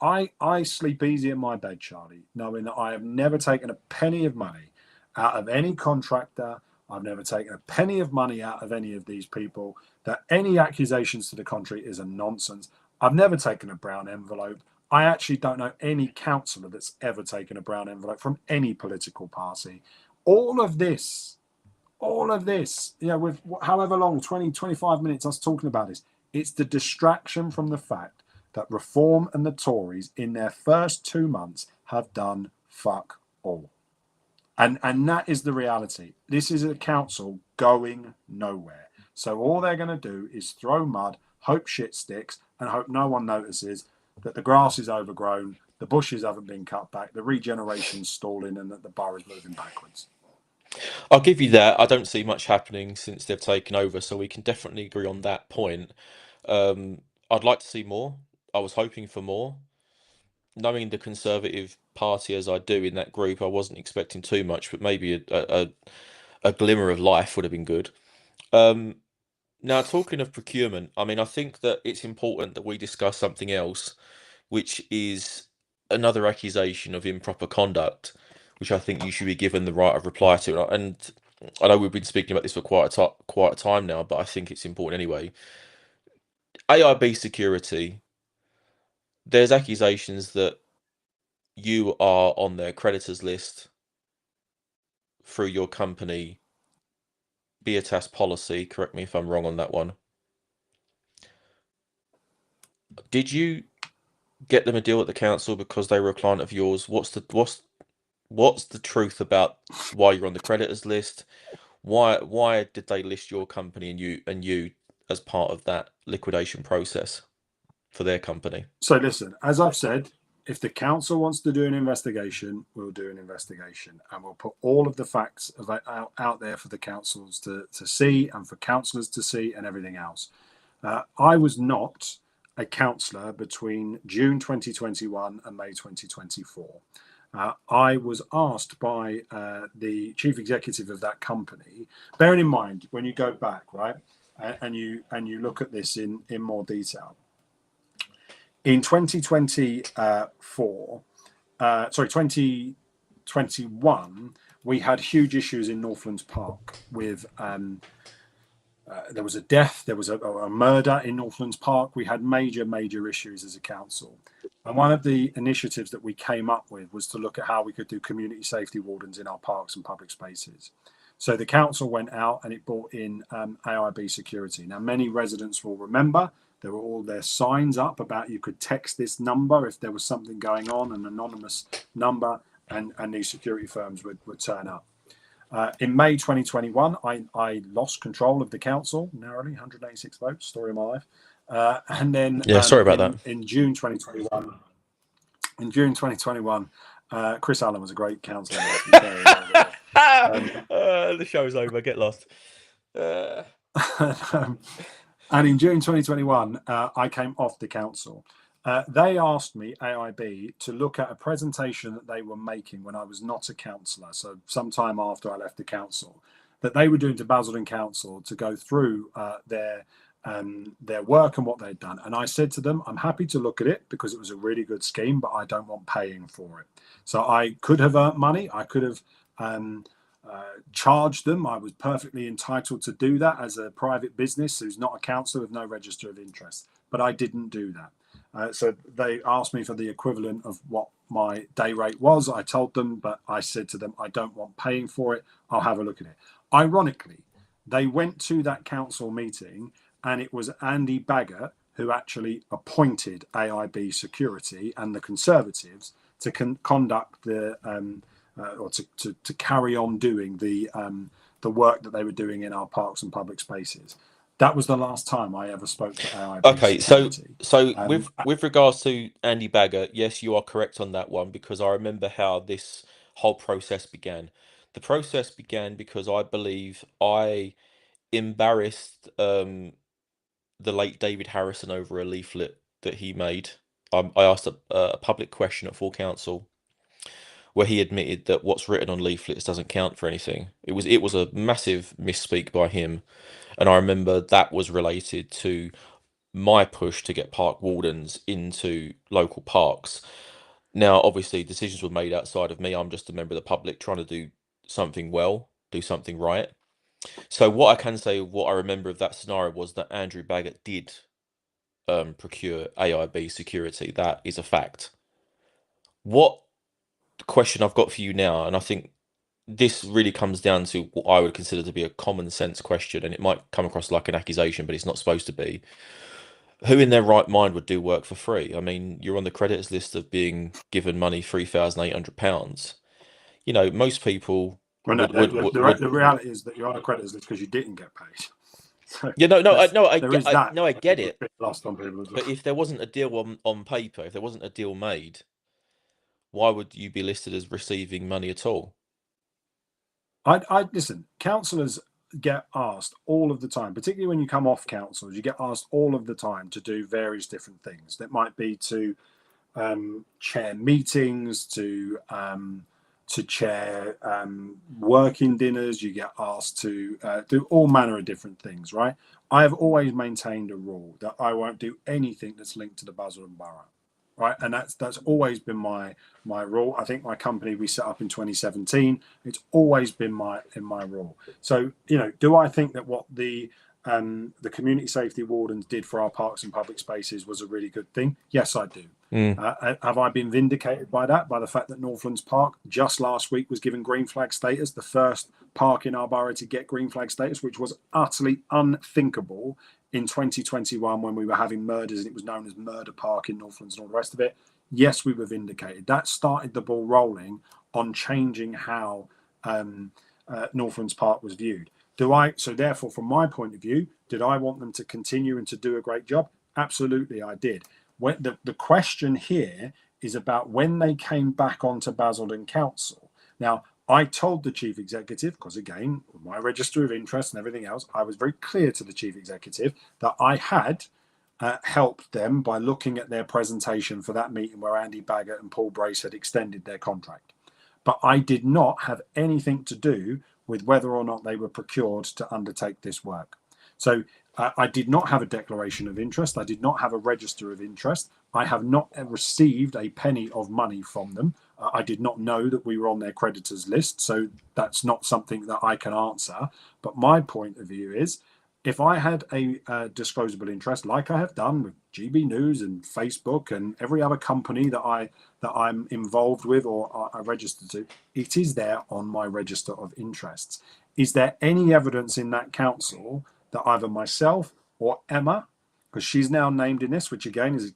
I sleep easy in my bed, Charlie, knowing that I have never taken a penny of money out of any contractor. I've never taken a penny of money out of any of these people. That any accusations to the contrary is a nonsense. I've never taken a brown envelope. I actually don't know any councillor that's ever taken a brown envelope from any political party. All of this, with however long, 20, 25 minutes us talking about this, it's the distraction from the fact that Reform and the Tories in their first 2 months have done fuck all. And that is the reality. This is a council going nowhere. So all they're going to do is throw mud, hope shit sticks, and hope no one notices that the grass is overgrown, the bushes haven't been cut back, the regeneration's stalling, and that the borough's moving backwards. I'll give you that. I don't see much happening since they've taken over, so we can definitely agree on that point. Um, I'd like to see more. I was hoping for more. Knowing the Conservative Party as I do in that group, I wasn't expecting too much, but maybe a glimmer of life would have been good. Um, Now, talking of procurement, I mean, I think that it's important that we discuss something else, which is another accusation of improper conduct, which I think you should be given the right of reply to. And I know we've been speaking about this for quite a time now, but I think it's important anyway. AIB security, there's accusations that you are on their creditors list through your company Beatas policy. Correct me if I'm wrong on that one. Did you get them a deal at the council because they were a client of yours? What's the truth about why you're on the creditors list? Why did they list your company and you as part of that liquidation process for their company? So listen, as I've said, if the council wants to do an investigation, we'll do an investigation, and we'll put all of the facts out there for the councils to see and for councillors to see and everything else. I was not a councillor between June 2021 and May 2024. I was asked by the chief executive of that company, bearing in mind when you go back, right, and you look at this in more detail. In 2021, we had huge issues in Northlands Park with there was a death, there was a murder in Northlands Park. We had major issues as a council. And one of the initiatives that we came up with was to look at how we could do community safety wardens in our parks and public spaces. So the council went out and it brought in AIB security. Now, many residents will remember there were all their signs up about you could text this number if there was something going on, an anonymous number, and these security firms would turn up. In May 2021, I lost control of the council narrowly, 186 votes, story of my life. And then Yeah, sorry about that. in June 2021, Chris Allen was a great councillor. The show's over. Get lost. And in June 2021, I came off the council. They asked me, AIB, to look at a presentation that they were making when I was not a councillor, so sometime after I left the council, that they were doing to Basildon Council to go through their work and what they'd done. And I said to them, I'm happy to look at it because it was a really good scheme, but I don't want paying for it. So I could have earned money. I could have charged them. I was perfectly entitled to do that as a private business who's not a councillor with no register of interest. But I didn't do that. So they asked me for the equivalent of what my day rate was. I told them, but I said to them, I don't want paying for it. I'll have a look at it. Ironically, they went to that council meeting and it was Andy Baggott who actually appointed AIB Security and the Conservatives to conduct the or to carry on doing the work that they were doing in our parks and public spaces. That was the last time I ever spoke to AIB Okay, Security. so with regards to Andy Baggott, yes, you are correct on that one because I remember how this whole process began. The process began because I believe I embarrassed the late David Harrison over a leaflet that he made. I asked a public question at full council where he admitted that what's written on leaflets doesn't count for anything. It was a massive misspeak by him, and I remember that was related to my push to get park wardens into local parks. Now, obviously, decisions were made outside of me. I'm just a member of the public trying to do something well, do something right. So what I can say, what I remember of that scenario was that Andrew Baggott did procure AIB security. That is a fact. What question I've got for you now, and I think this really comes down to what I would consider to be a common sense question, and it might come across like an accusation, but it's not supposed to be. Who in their right mind would do work for free? I mean, you're on the creditors list of being given money £3,800. You know, most people Well, no, would the reality is that you're on a creditors list because you didn't get paid. So yeah, there is that. I I get think was a it. bit lost on people as well. But if there wasn't a deal on paper, if there wasn't a deal made, why would you be listed as receiving money at all? I listen. Councillors get asked all of the time, particularly when you come off councils, you get asked all of the time to do various different things. That might be to chair meetings, to chair working dinners. You get asked to do all manner of different things. Right? I have always maintained a rule that I won't do anything that's linked to the Basildon Borough. Right, and that's always been my rule. I think my company we set up in 2017. It's always been my rule. So do I think that what the community safety wardens did for our parks and public spaces was a really good thing? Yes, I do. Mm. Have I been vindicated by that? By the fact that Northlands Park just last week was given green flag status, the first park in our borough to get green flag status, which was utterly unthinkable in 2021 when we were having murders and it was known as Murder Park in Northlands and all the rest of it. Yes, we were vindicated. That started the ball rolling on changing how Northlands Park was viewed. So therefore, from my point of view, did I want them to continue and to do a great job? Absolutely, I did. When the question here is about when they came back onto Basildon Council. Now, I told the chief executive, because again, my register of interest and everything else, I was very clear to the chief executive that I had helped them by looking at their presentation for that meeting where Andy Baggott and Paul Brace had extended their contract. But I did not have anything to do with whether or not they were procured to undertake this work. So I did not have a declaration of interest. I did not have a register of interest. I have not received a penny of money from them. I did not know that we were on their creditors list. So that's not something that I can answer. But my point of view is if I had a disclosable interest, like I have done with GB News and Facebook and every other company that I'm involved with or I registered to, it is there on my register of interests. Is there any evidence in that council that either myself or Emma, because she's now named in this, which again is,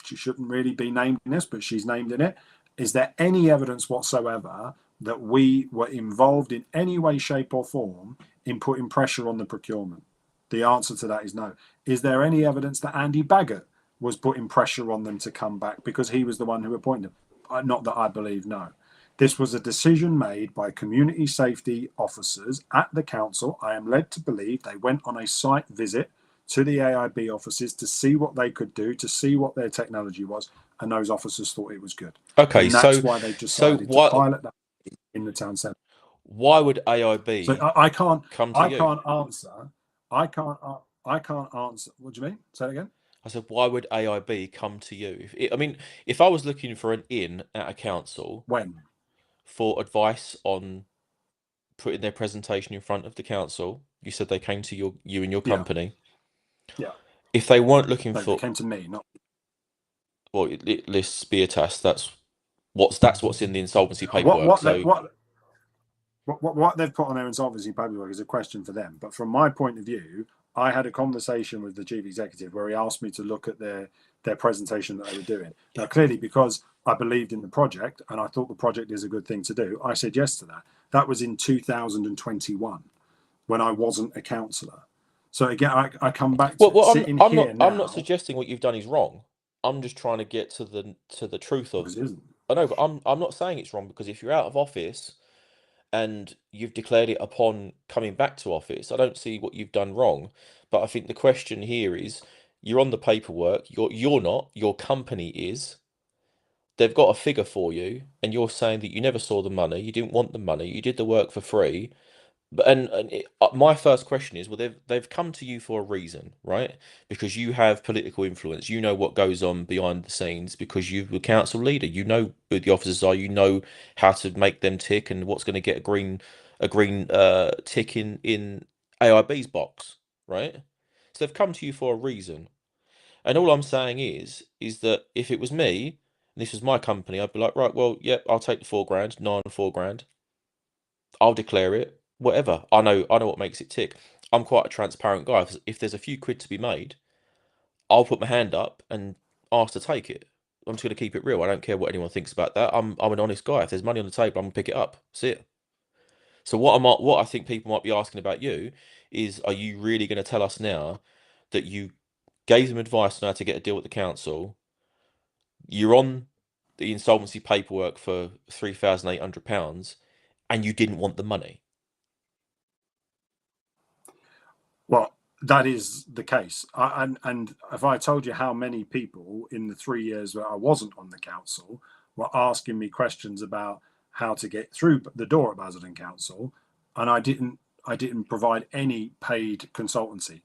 she shouldn't really be named in this, but she's named in it. Is there any evidence whatsoever that we were involved in any way, shape, or form in putting pressure on the procurement? The answer to that is no. Is there any evidence that Andy Baggott was putting pressure on them to come back because he was the one who appointed them? Not that I believe, no. This was a decision made by community safety officers at the council. I am led to believe they went on a site visit to the AIB offices to see what they could do, to see what their technology was, and those officers thought it was good. Okay, And that's so why they so decided to why pilot that in the town centre. why would So AIB I can't, come to I you? can't answer. I can't, I can't answer. What do you mean? Say it again. I said, why would AIB come to you? I mean, if I was looking for an in at a council When? for advice on putting their presentation in front of the council, you said they came to you and your Yeah, company. yeah. If they weren't looking No, they for, came to me, not well, lists be a test. That's what's in the insolvency what. paperwork. So What they've put on their insolvency paperwork is a question for them. But from my point of view, I had a conversation with the chief executive where he asked me to look at their presentation that they were doing. Now, clearly, because I believed in the project and I thought the project is a good thing to do, I said yes to that. That was in 2021 when I wasn't a councillor. So again, I come back to well, sitting here I'm not now. suggesting what you've done is wrong. I'm just trying to get to the truth of. Obviously, isn't. I know, but I'm not saying it's wrong because if you're out of office and you've declared it upon coming back to office, I don't see what you've done wrong. But I think the question here is you're on the paperwork, you're not, your company is. They've got a figure for you, and you're saying that you never saw the money, you didn't want the money, you did the work for free. But my first question is, well, they've come to you for a reason, right? Because you have political influence. You know what goes on behind the scenes because you're the council leader. You know who the officers are. You know how to make them tick and what's going to get a green tick in AIB's box, right? So they've come to you for a reason. And all I'm saying is that if it was me and this was my company, I'd be like, right, well, yep, I'll take the 4 grand, 9 and 4 grand. I'll declare it, whatever. I know what makes it tick. I'm quite a transparent guy. If there's a few quid to be made, I'll put my hand up and ask to take it. I'm just going to keep it real. I don't care what anyone thinks about that. I'm an honest guy. If there's money on the table, I'm gonna pick it up. See it. So what I think people might be asking about you is, are you really going to tell us now that you gave them advice on how to get a deal with the council? You're on the insolvency paperwork for £3,800, and you didn't want the money. Well, that is the case. And if I told you how many people in the 3 years that I wasn't on the council were asking me questions about how to get through the door at Basildon Council, and I didn't provide any paid consultancy.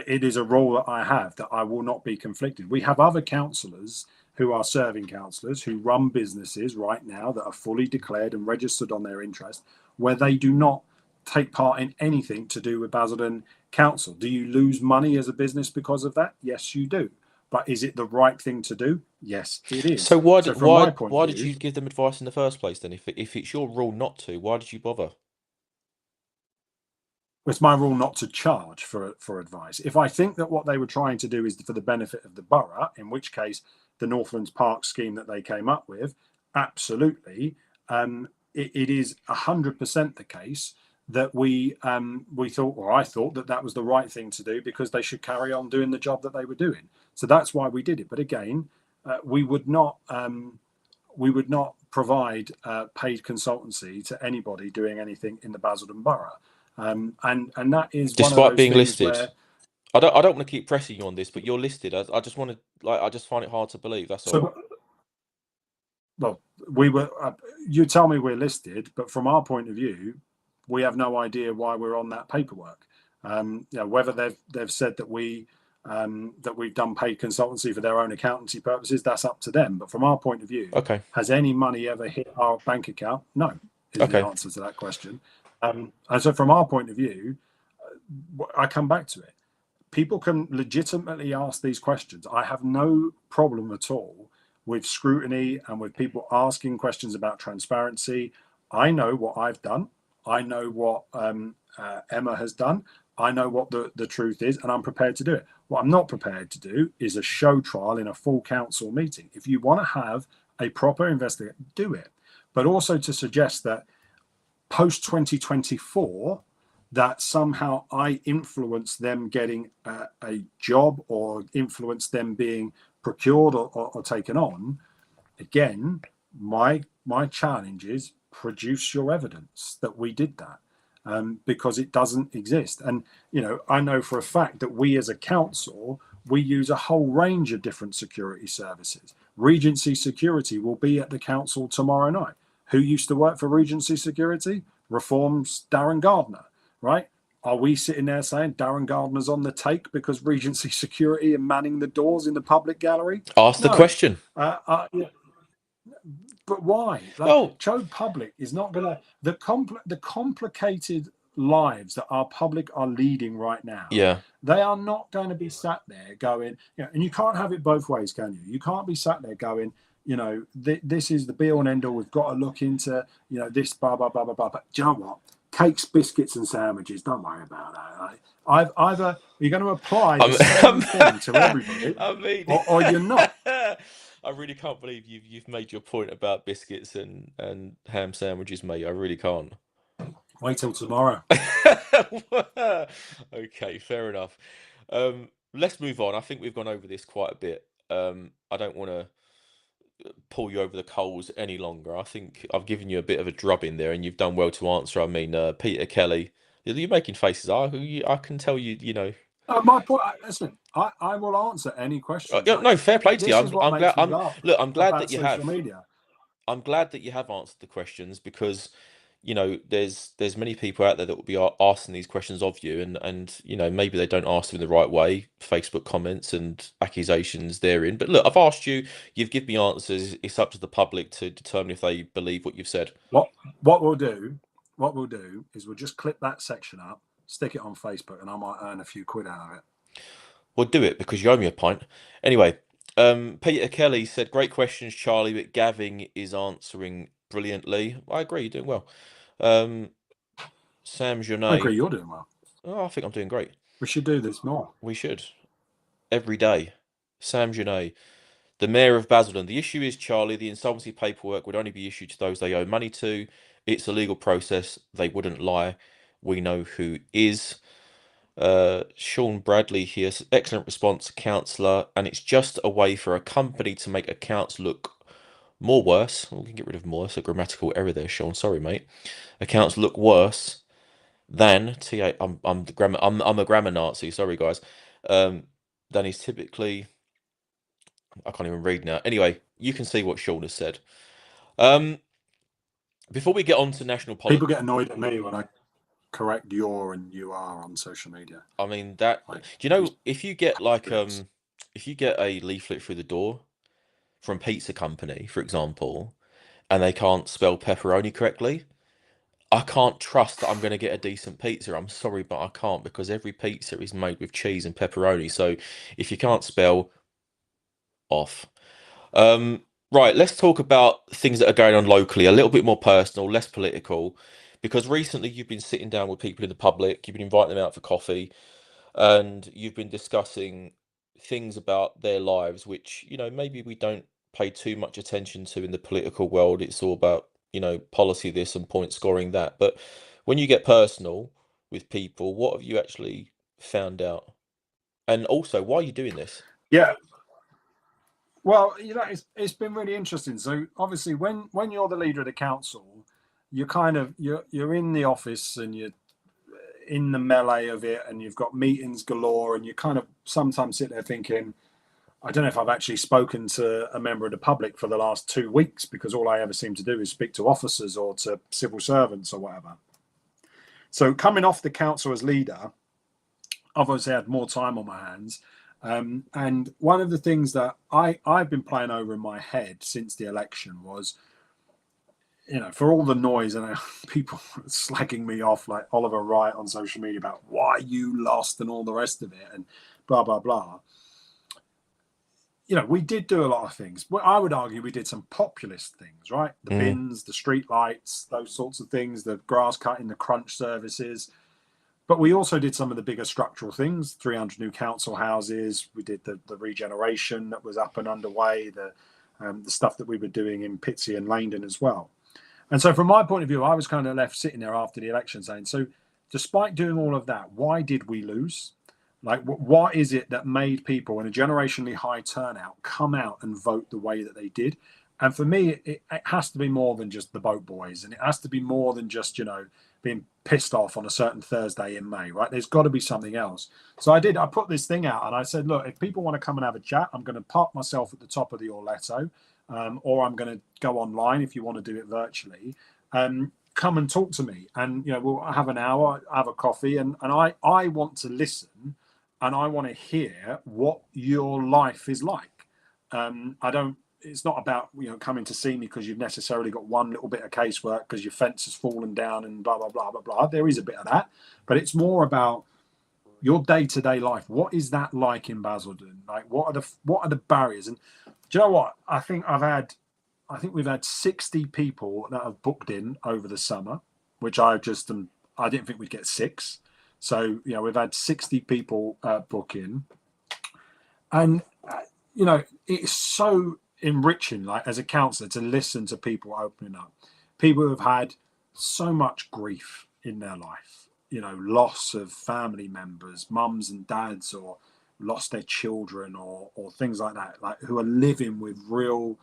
It is a role that I have that I will not be conflicted. We have other councillors who are serving councillors who run businesses right now that are fully declared and registered on their interest, where they do not take part in anything to do with Basildon Council. Do you lose money as a business because of that? Yes, you do. But is it the right thing to do? Yes, it is. So why So, did from my why point of why did view, you give them advice in the first place then? If it's your rule not to, why did you bother? it's my rule not to charge for advice. If I think that what they were trying to do is for the benefit of the borough, in which case the Northlands Park scheme that they came up with, absolutely, it is 100% the case that we thought, or I thought that that was the right thing to do because they should carry on doing the job that they were doing. So that's why we did it. But again, we would not provide paid consultancy to anybody doing anything in the Basildon Borough. And that is one of Despite those being things listed. where, I don't want to keep pressing you on this, but you're listed. I just want to, like, I just find it hard to believe. That's all. so well, we were you tell me we're listed, but from our point of view, we have no idea why we're on that paperwork. Whether they've said that we've done paid consultancy for their own accountancy purposes, that's up to them. But from our point of view, Okay. has any money ever hit our bank account? No, is the Okay. answer to that question. And so from our point of view, I come back to it. People can legitimately ask these questions. I have no problem at all with scrutiny and with people asking questions about transparency. I know what I've done. I know what Emma has done. I know what the truth is, and I'm prepared to do it. What I'm not prepared to do is a show trial in a full council meeting. If you want to have a proper investigation, do it. But also to suggest that post 2024, that somehow I influence them getting a job or influence them being procured or taken on. Again, my challenge is produce your evidence that we did that, because it doesn't exist. And I know for a fact that we as a council, we use a whole range of different security services. Regency Security will be at the council tomorrow night. Who used to work for Regency Security? Reform's Darren Gardner, right? Are we sitting there saying Darren Gardner's on the take because Regency Security are manning the doors in the public gallery? Ask the No. question. Yeah, but why? Like, Oh, Joe Public is not gonna the complicated lives that our public are leading right now. yeah. They are not going to be sat there going, and you can't have it both ways, can you? You can't be sat there going, this is the be all and end all. We've got to look into, this, blah blah blah blah blah. But do you know what? Cakes, biscuits, and sandwiches. Don't worry about that. Right? Either you're going to apply the I'm, same I'm, thing to everybody, I mean, or you're not. I really can't believe you've made your point about biscuits and ham sandwiches, mate. I really can't. Wait till tomorrow. Okay, fair enough. Let's move on. I think we've gone over this quite a bit. I don't want to pull you over the coals any longer. I think I've given you a bit of a drubbing there, and you've done well to answer. I mean, Peter Kelly, you're making faces. I can tell you, you know. My point. Listen, I will answer any questions. Yeah, Like, no, fair play to you. this is what I'm glad. makes me laugh Look. I'm glad that about you social have. media. I'm glad that you have answered the questions because, there's many people out there that will be asking these questions of you, and maybe they don't ask them in the right way. Facebook comments and accusations therein. But look, I've asked you. You've given me answers. It's up to the public to determine if they believe what you've said. What what we'll do, what we'll do is we'll just clip that section up, stick it on Facebook, and I might earn a few quid out of it. We'll do it because you owe me a pint. Anyway, Peter Kelly said, "Great questions, Charlie, but Gavin is answering brilliantly." I agree, you're doing well. Um, Sam I agree. Genet, You're doing well. oh, I think I'm doing great. We should do this more. We should every day. Sam Genet, the mayor of Basildon. The issue is, Charlie, the insolvency paperwork would only be issued to those they owe money to. It's a legal process. They wouldn't lie. We know who is. Sean Bradley here. Excellent response, councillor. And it's just a way for a company to make accounts look more worse. We can get rid of more. It's a grammatical error there, Sean. Sorry, mate. Accounts look worse than TA. I'm a grammar Nazi. Sorry, guys. Um, than is typically. I can't even read now. Anyway, you can see what Sean has said. Um, before we get on to national People politics, get annoyed at me when I correct your and you are on social media. I mean that. Do Like, you these know if you get like confidence. if you get a leaflet through the door from pizza company, for example, and they can't spell pepperoni correctly, I can't trust that I'm going to get a decent pizza. I'm sorry, but I can't because every pizza is made with cheese and pepperoni. So if you can't spell, off. Um, right, let's talk about things that are going on locally, a little bit more personal, less political, because recently you've been sitting down with people in the public, you've been inviting them out for coffee, and you've been discussing things about their lives, which, maybe we don't pay too much attention to in the political world. It's all about, policy this and point scoring that. But when you get personal with people, what have you actually found out? And also, why are you doing this? Yeah. Well, it's been really interesting. So obviously, when you're the leader of the council, you're in the office and you're in the melee of it, and you've got meetings galore, and you kind of sometimes sit there thinking, I don't know if I've actually spoken to a member of the public for the last 2 weeks, because all I ever seem to do is speak to officers or to civil servants or whatever. So coming off the council as leader, I've obviously had more time on my hands. And one of the things that I've been playing over in my head since the election was, for all the noise and people slagging me off like Oliver Wright on social media about why you lost and all the rest of it and blah, blah, blah. We did do a lot of things. But I would argue we did some populist things, right? The Mm, bins, the street lights, those sorts of things, the grass cutting, the crunch services. But we also did some of the bigger structural things, 300 new council houses. We did the regeneration that was up and underway, the stuff that we were doing in Pitsea and Langdon as well. And so from my point of view, I was kind of left sitting there after the election saying, so despite doing all of that, why did we lose? Like, what is it that made people in a generationally high turnout come out and vote the way that they did? And for me, it has to be more than just the boat boys, and it has to be more than just being pissed off on a certain Thursday in May, right? There's got to be something else. So I put this thing out and I said, look, if people want to come and have a chat, I'm going to park myself at the top of the Orletto, or I'm going to go online if you want to do it virtually. Come and talk to me, and we'll have an hour, have a coffee, and I want to listen, and I want to hear what your life is like. I don't. It's not about coming to see me because you've necessarily got one little bit of casework because your fence has fallen down and blah blah blah blah blah. There is a bit of that, but it's more about your day-to-day life. What is that like in Basildon? Like, what are the barriers? And do you know what? I think we've had 60 people that have booked in over the summer, which I didn't think we'd get six. So we've had 60 people book in, and it's so enriching, like as a counsellor, to listen to people opening up. People who have had so much grief in their life, loss of family members, mums and dads, or lost their children, or things like that, like who are living with real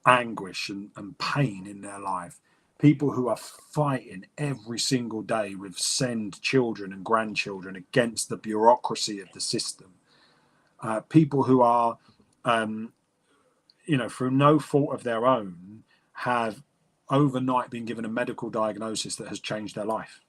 anguish and pain in their life. People who are fighting every single day with send children and grandchildren against the bureaucracy of the system. People who are through no fault of their own, have overnight been given a medical diagnosis that has changed their life.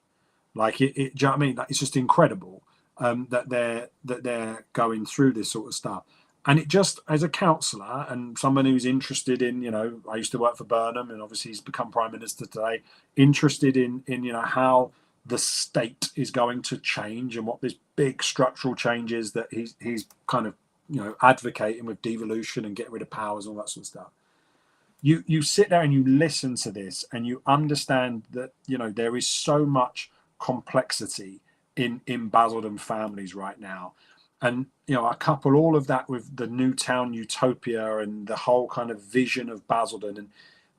Like do you know what I mean? Like, it's just incredible that they're going through this sort of stuff. And it just, as a counsellor and someone who's interested in, I used to work for Burnham, and obviously he's become Prime Minister today, interested in how the state is going to change and what this big structural change is that he's kind of advocating with devolution and get rid of powers and all that sort of stuff. You sit there and you listen to this and you understand that there is so much complexity in Basildon families right now, And I couple all of that with the Newtown utopia and the whole kind of vision of Basildon, and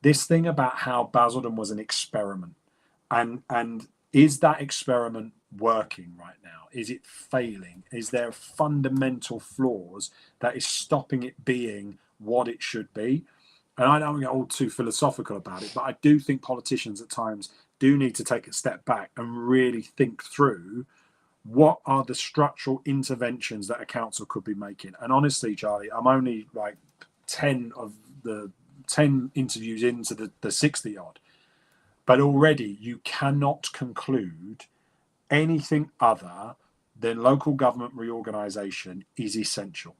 this thing about how Basildon was an experiment, and is that experiment working right now? Is it failing? Is there fundamental flaws that is stopping it being what it should be? And I don't get all too philosophical about it, but I do think politicians at times do need to take a step back and really think through what are the structural interventions that a council could be making. And honestly, Charlie, I'm only like 10 of the 10 interviews into the 60 odd, but already you cannot conclude anything other than local government reorganisation is essential.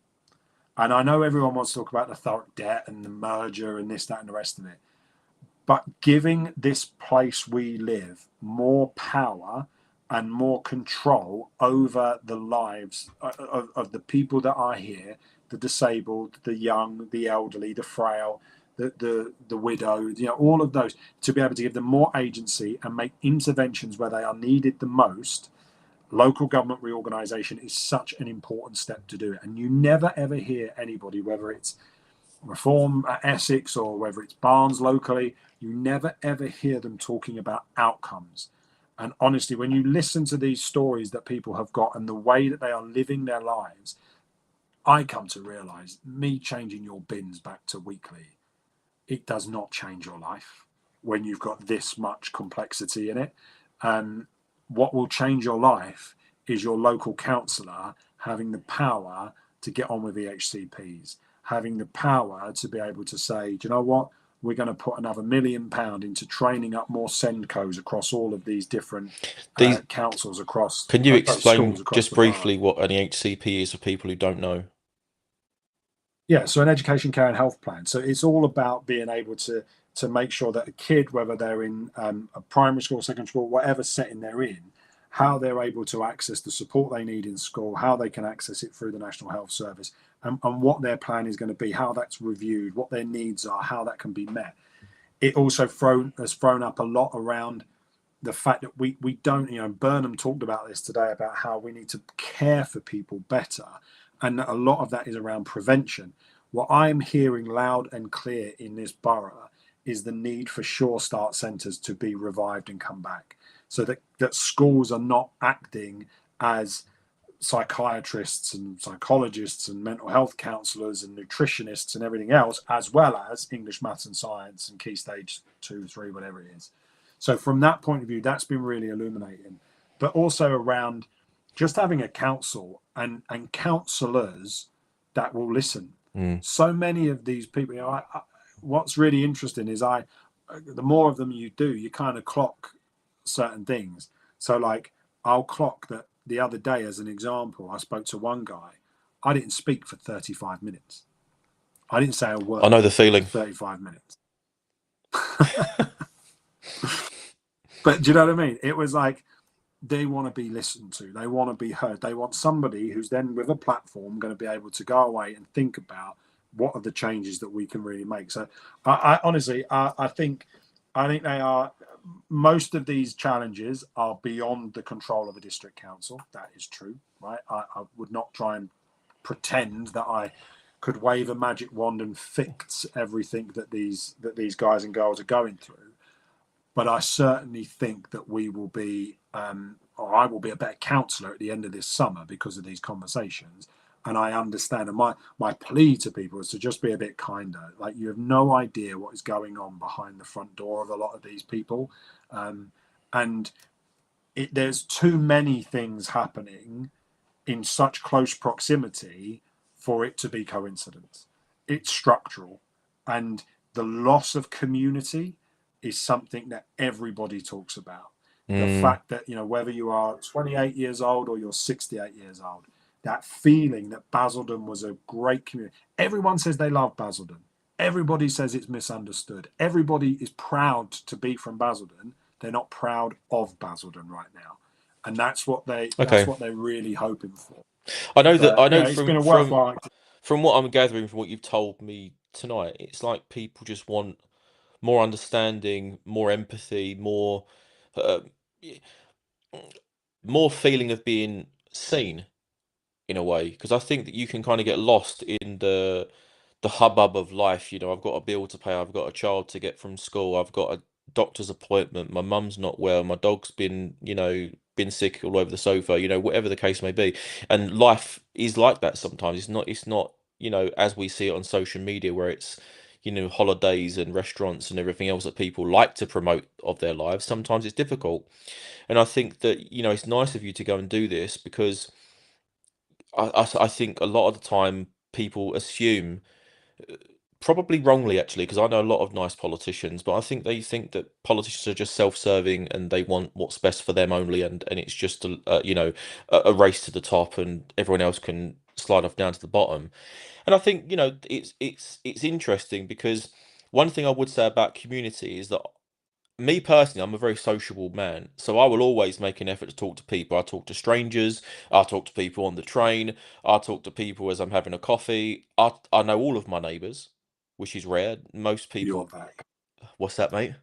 And I know everyone wants to talk about the Thurrock debt and the merger and this, that, and the rest of it. But giving this place we live more power and more control over the lives of the people that are here, the disabled, the young, the elderly, the frail, the widowed, all of those, to be able to give them more agency and make interventions where they are needed the most. Local government reorganisation is such an important step to do it. And you never ever hear anybody, whether it's Reform at Essex or whether it's Barnes locally, you never ever hear them talking about outcomes. And honestly, when you listen to these stories that people have got and the way that they are living their lives, I come to realize me changing your bins back to weekly, it does not change your life when you've got this much complexity in it. And what will change your life is your local councillor having the power to get on with the HCPs, having the power to be able to say, do you know what? We're going to put another £1 million into training up more Sendcos across all of these different These, councils across, can you schools explain across just the borough. briefly what an HCP is for people who don't know? Yeah, so an education, care, and health plan. So it's all about being able to make sure that a kid, whether they're in a primary school, secondary school, whatever setting they're in, how they're able to access the support they need in school, how they can access it through the National Health Service, and what their plan is going to be, how that's reviewed, what their needs are, how that can be met. It also has thrown up a lot around the fact that we don't, Burnham talked about this today about how we need to care for people better. And a lot of that is around prevention. What I'm hearing loud and clear in this borough is the need for Sure Start centres to be revived and come back, so that schools are not acting as psychiatrists and psychologists and mental health counsellors and nutritionists and everything else, as well as English, maths and science and key stage 2, 3, whatever it is. So from that point of view, that's been really illuminating. But also around just having a council and counsellors that will listen. Mm. So many of these people, what's really interesting is the more of them you do, you kind of clock certain things. So like I'll clock that the other day, as an example, I spoke to one guy. I didn't speak for 35 minutes. I didn't say a I know word the for feeling. 35 minutes. But do you know what I mean? It was like they want to be listened to. They want to be heard. They want somebody who's then with a platform going to be able to go away and think about what are the changes that we can really make. So I honestly, I think they are, most of these challenges are beyond the control of a district council. That is true, right? I would not try and pretend that I could wave a magic wand and fix everything that these guys and girls are going through. But I certainly think that we will be, or I will be a better counsellor at the end of this summer because of these conversations. And I understand. And my plea to people is to just be a bit kinder. Like, you have no idea what is going on behind the front door of a lot of these people. And there's too many things happening in such close proximity for it to be coincidence. It's structural. And the loss of community is something that everybody talks about. The Mm. fact that, whether you are 28 years old or you're 68 years old, that feeling that Basildon was a great community. Everyone says they love Basildon. Everybody says it's misunderstood. Everybody is proud to be from Basildon. They're not proud of Basildon right now. And that's Okay. what they're really hoping for. I know that But I know it's been from a worthwhile. from what I'm gathering from what you've told me tonight, it's like people just want more understanding, more empathy, uh, more feeling of being seen. in a way, because I think that you can kind of get lost in the hubbub of life. You know, I've got a bill to pay, I've got a child to get from school, I've got a doctor's appointment, my mum's not well, my dog's been, been sick all over the sofa, whatever the case may be. And life is like that sometimes. It's not, as we see it on social media where it's, holidays and restaurants and everything else that people like to promote of their lives. Sometimes it's difficult. And I think that, it's nice of you to go and do this because I think a lot of the time people assume, probably wrongly actually, because I know a lot of nice politicians, but I think they think that politicians are just self-serving and they want what's best for them only, and it's just a race to the top, and everyone else can slide off down to the bottom. And I think it's interesting because one thing I would say about community is that me personally, I'm a very sociable man, so I will always make an effort to talk to people. I talk to strangers, I talk to people on the train, I talk to people as I'm having a coffee. I know all of my neighbours, which is rare. Most You're people, that. what's that, mate?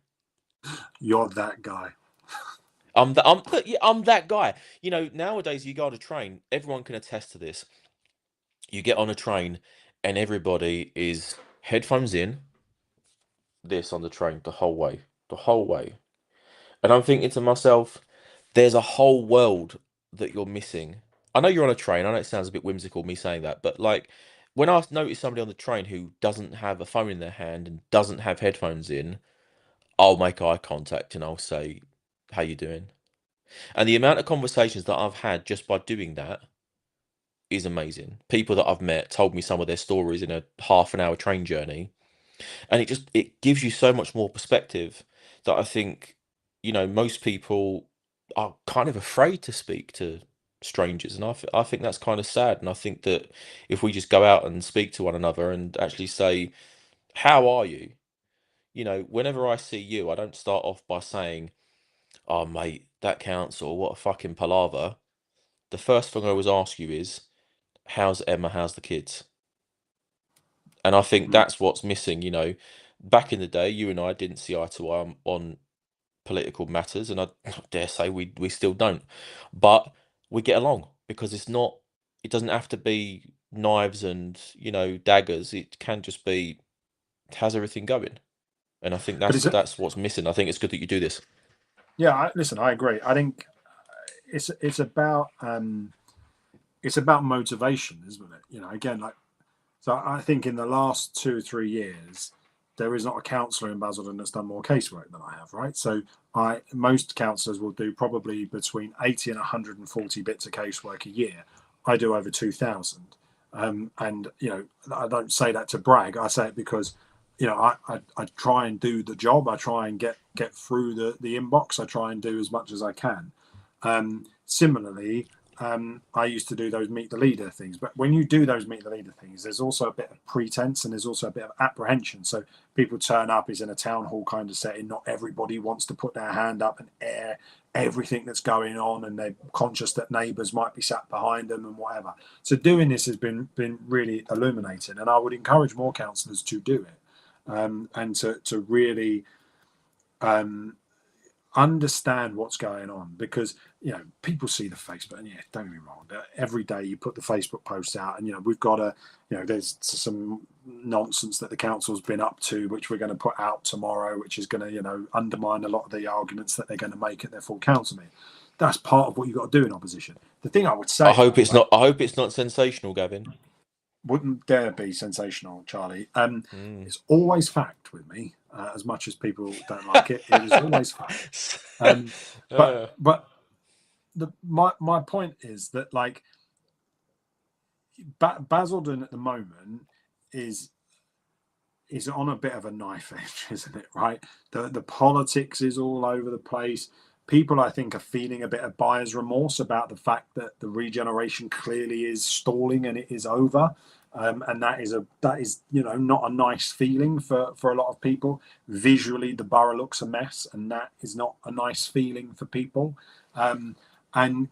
You're that guy. I'm that guy. Nowadays you go on a train, everyone can attest to this. You get on a train, and everybody is headphones in, this on the train the whole way. And I'm thinking to myself, there's a whole world that you're missing. I know you're on a train. I know it sounds a bit whimsical me saying that, but like when I notice somebody on the train who doesn't have a phone in their hand and doesn't have headphones in, I'll make eye contact and I'll say, "How you doing?" And the amount of conversations that I've had just by doing that is amazing. People that I've met told me some of their stories in a half an hour train journey, and it gives you so much more perspective that I think most people are kind of afraid to speak to strangers, and I think that's kind of sad. And I think that if we just go out and speak to one another and actually say, how are you, whenever I see you, I don't start off by saying, oh mate, that council, what a fucking palaver. The first thing I always ask you is, how's Emma, how's the kids? And I think Mm. that's what's missing. Back in the day, you and I didn't see eye to eye on political matters, and I dare say we still don't. But we get along because it doesn't have to be knives and, daggers. It can just be, how's everything going? And I think But that's what's missing. I think it's good that you do this. yeah, listen, I agree. I think it's about motivation, isn't it? Again, like, so I think in the last 2 or 3 years, there is not a counsellor in Basildon that's done more casework than I have, right? So most counsellors will do probably between 80 and 140 bits of casework a year. I do over 2,000. And I don't say that to brag. I say it because I try and do the job. I try and get through the inbox. I try and do as much as I can. Similarly, I used to do those meet the leader things. But when you do those meet the leader things, there's also a bit of pretense and there's also a bit of apprehension. So people turn up, is in a town hall kind of setting. Not everybody wants to put their hand up and air everything that's going on, and they're conscious that neighbours might be sat behind them and whatever. So doing this has been really illuminating, and I would encourage more councillors to do it, and to really um, understand what's going on, because people see the Facebook, and don't get me wrong, every day you put the Facebook posts out, and we've got there's some nonsense that the council's been up to, which we're going to put out tomorrow, which is going to undermine a lot of the arguments that they're going to make at their full council meeting. That's part of what you've got to do in opposition. The thing I would say about that, I hope it's not sensational, Gavin. wouldn't dare be sensational, Charlie. Mm. It's always fact with me, as much as people don't like it. It is always fact. But Uh, my point is that, like, Basildon at the moment is on a bit of a knife edge, isn't it? Right, the politics is all over the place. People, I think, are feeling a bit of buyer's remorse about the fact that the regeneration clearly is stalling and it is over. And that is not a nice feeling for a lot of people. Visually, the borough looks a mess, and that is not a nice feeling for people. And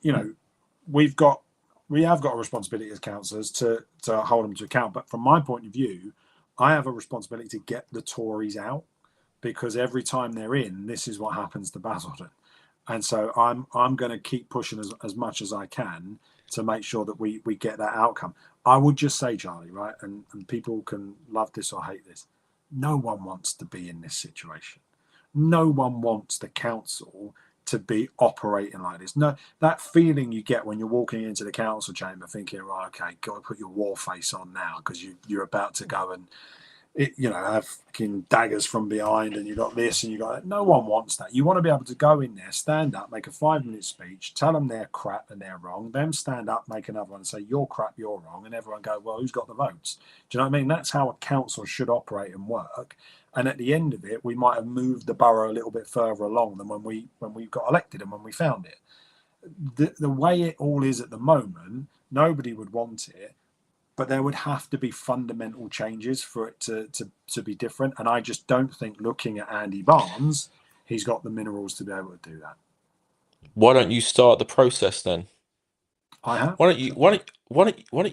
we've got we have got a responsibility as councillors to hold them to account. But from my point of view, I have a responsibility to get the Tories out, because every time they're in, this is what happens to Basildon. And so I'm going to keep pushing as much as I can to make sure that we get that outcome. I would just say, Charlie, right, and people can love this or hate this. No one wants to be in this situation. No one wants the council to be operating like this. No, that feeling you get when you're walking into the council chamber thinking, right, okay, got to put your war face on now because you're about to go and have fucking daggers from behind, and you got this, and you got that. No one wants that. You want to be able to go in there, stand up, make a 5-minute speech, tell them they're crap and they're wrong. Them stand up, make another one, and say you're crap, you're wrong, and everyone go, well, who's got the votes? Do you know what I mean? That's how a council should operate and work. And at the end of it, we might have moved the borough a little bit further along than when we got elected and when we found it. The way it all is at the moment, nobody would want it. But there would have to be fundamental changes for it to be different. And I just don't think, looking at Andy Barnes, he's got the minerals to be able to do that. Why don't you start the process then? I have. Why don't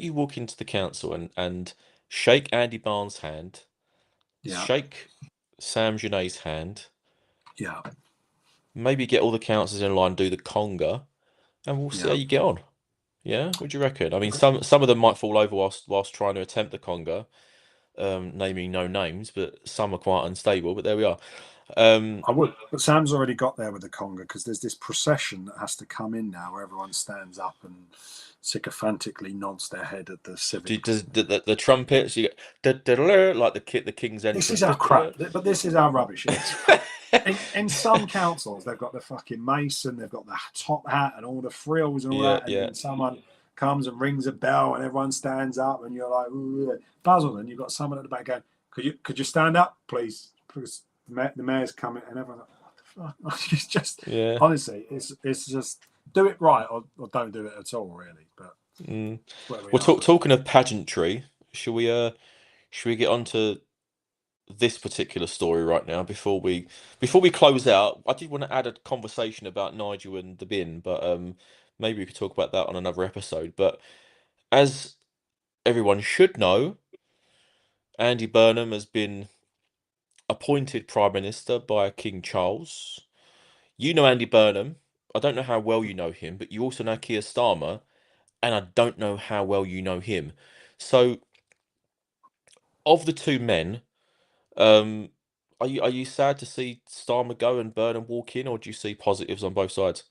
you walk into the council and shake Andy Barnes' hand, Yeah. shake Sam Genet's hand, Yeah. maybe get all the councillors in line, do the conga, and we'll see how Yeah. you get on. Yeah, what do you reckon? I mean, some of them might fall over whilst trying to attempt the conga, naming no names, but some are quite unstable. But there we are. I would. But Sam's already got there with the conga because there's this procession that has to come in now where everyone stands up and sycophantically nods their head at the civic. Does the trumpets you get like the king's This is entrance? how crap, but this is how rubbish it is. In some councils, they've got the fucking mason, they've got the top hat and all the frills and all Yeah, that, and yeah. then someone comes and rings a bell and everyone stands up and you're like, ooh. Basildon, you've got someone at the back going, could you stand up, please? Because the mayor's coming, and everyone's like, what the fuck? It's just, Yeah. honestly, it's just do it right or don't do it at all, really. But where we Well, are. talking of pageantry, should we get on to this particular story right now before we close out? I did want to add a conversation about Nigel and the bin, but maybe we could talk about that on another episode. But as everyone should know, Andy Burnham has been appointed Prime Minister by King Charles. You know Andy Burnham. I don't know how well you know him, but you also know Keir Starmer, and I don't know how well you know him. So, of the two men, um, are you sad to see Starmer go and Burnham walk in, or do you see positives on both sides?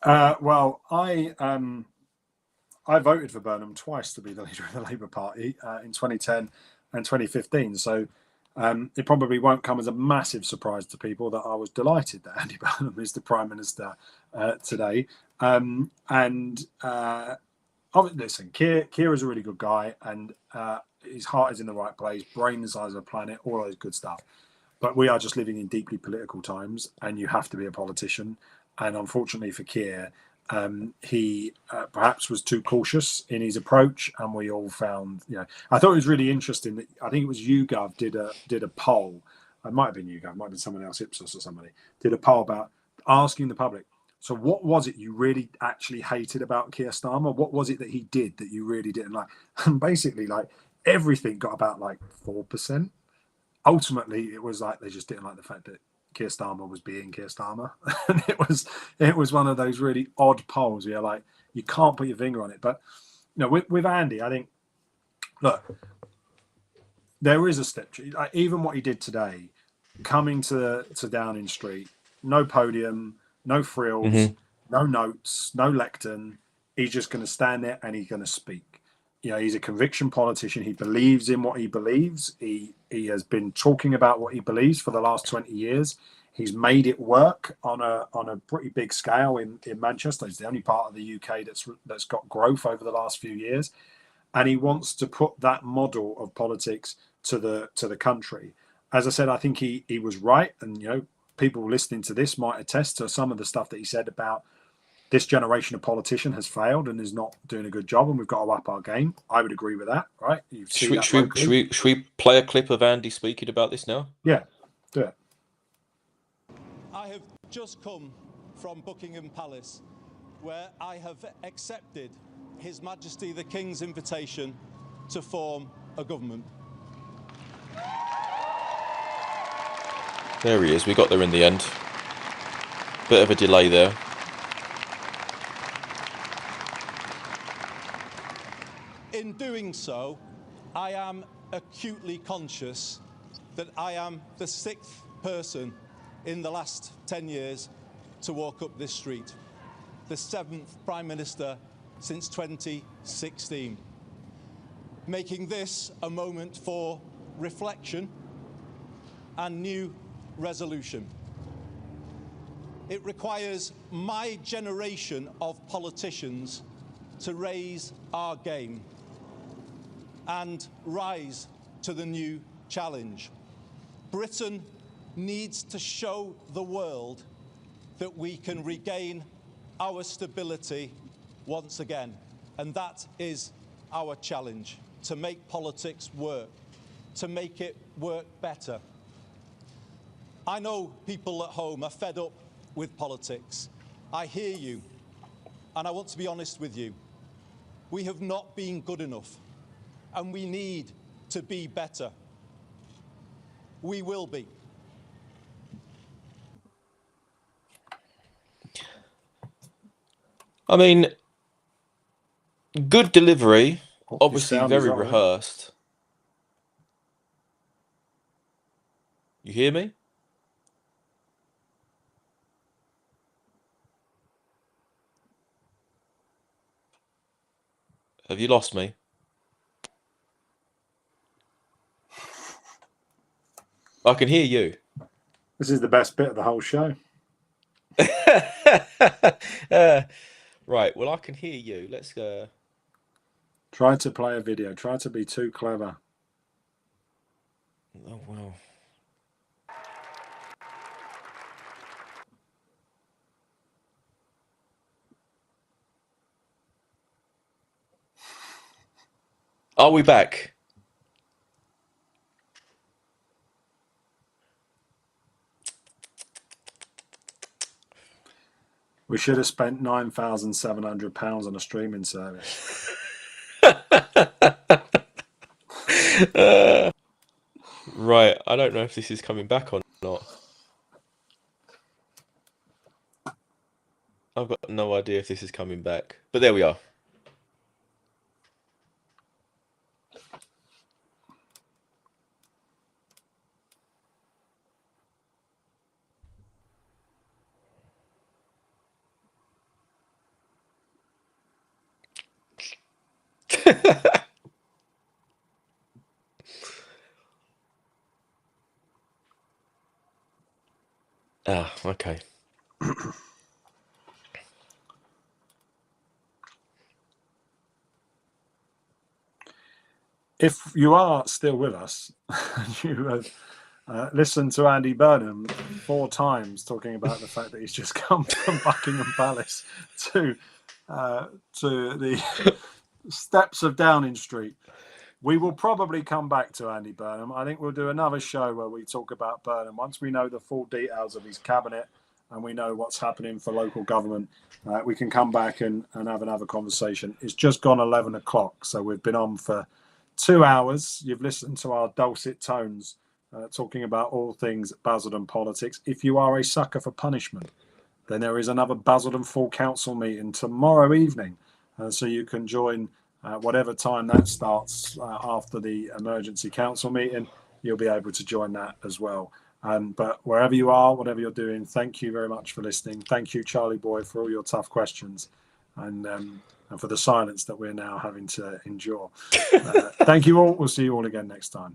Well, I voted for Burnham twice to be the leader of the Labour Party in 2010 and 2015. So it probably won't come as a massive surprise to people that I was delighted that Andy Burnham is the Prime Minister today. Listen, Keir is a really good guy, and his heart is in the right place, brain the size of a planet, all those good stuff. But we are just living in deeply political times, and you have to be a politician. And unfortunately for Keir, he perhaps was too cautious in his approach, and we all found, I thought it was really interesting that I think it was YouGov did a poll. It might have been YouGov, it might have been someone else, Ipsos or somebody, did a poll about asking the public. So what was it you really actually hated about Keir Starmer? What was it that he did that you really didn't like? And basically, like everything got about like 4%. Ultimately, it was like they just didn't like the fact that Keir Starmer was being Keir Starmer, and it was one of those really odd polls where like you can't put your finger on it. But with Andy, I think look, there is a step. Like, even what he did today, coming to Downing Street, no podium, no frills, Hmm. no notes, no lectern. He's just going to stand there and he's going to speak. He's a conviction politician. He believes in what he believes. He has been talking about what he believes for the last 20 years. He's made it work on a pretty big scale in Manchester. It's the only part of the UK that's got growth over the last few years, and he wants to put that model of politics to the country. As I said, I think he was right, and people listening to this might attest to some of the stuff that he said about this generation of politician has failed and is not doing a good job, and we've got to up our game. I would agree with that, right? You see Should we, that should we, should locally. we, should we play a clip of Andy speaking about this now? Yeah, do it. I have just come from Buckingham Palace, where I have accepted His Majesty the King's invitation to form a government. There he is. We got there in the end. Bit of a delay there. In doing so, I am acutely conscious that I am the 6th person in the last 10 years to walk up this street, the 7th Prime Minister since 2016, making this a moment for reflection and new resolution. It requires my generation of politicians to raise our game and rise to the new challenge. Britain needs to show the world that we can regain our stability once again. And that is our challenge, to make politics work, to make it work better. I know people at home are fed up with politics. I hear you, and I want to be honest with you. We have not been good enough, and we need to be better. We will be. I mean, good delivery, Oh, your obviously sound is very on, eh? rehearsed. You hear me? Have you lost me? I can hear you. This is the best bit of the whole show. Right, well, I can hear you. Let's go. Try to play a video. Try to be too clever. Oh, wow. Are we back? We should have spent £9,700 on a streaming service. Right, I don't know if this is coming back or not. I've got no idea if this is coming back. But there we are. Ah, okay. If you are still with us, you have listened to Andy Burnham 4 times talking about the fact that he's just come from Buckingham Palace to the steps of Downing Street. We will probably come back to Andy Burnham. I think we'll do another show where we talk about Burnham once we know the full details of his cabinet and we know what's happening for local government. We can come back and have another conversation. It's just gone 11 o'clock, so we've been on for 2 hours. You've listened to our dulcet tones talking about all things Basildon politics. If you are a sucker for punishment, then there is another Basildon Full Council meeting tomorrow evening, so you can join whatever time that starts after the emergency council meeting. You'll be able to join that as well. But wherever you are, whatever you're doing, thank you very much for listening. Thank you, Charlie Boy, for all your tough questions and for the silence that we're now having to endure. Thank you all. We'll see you all again next time.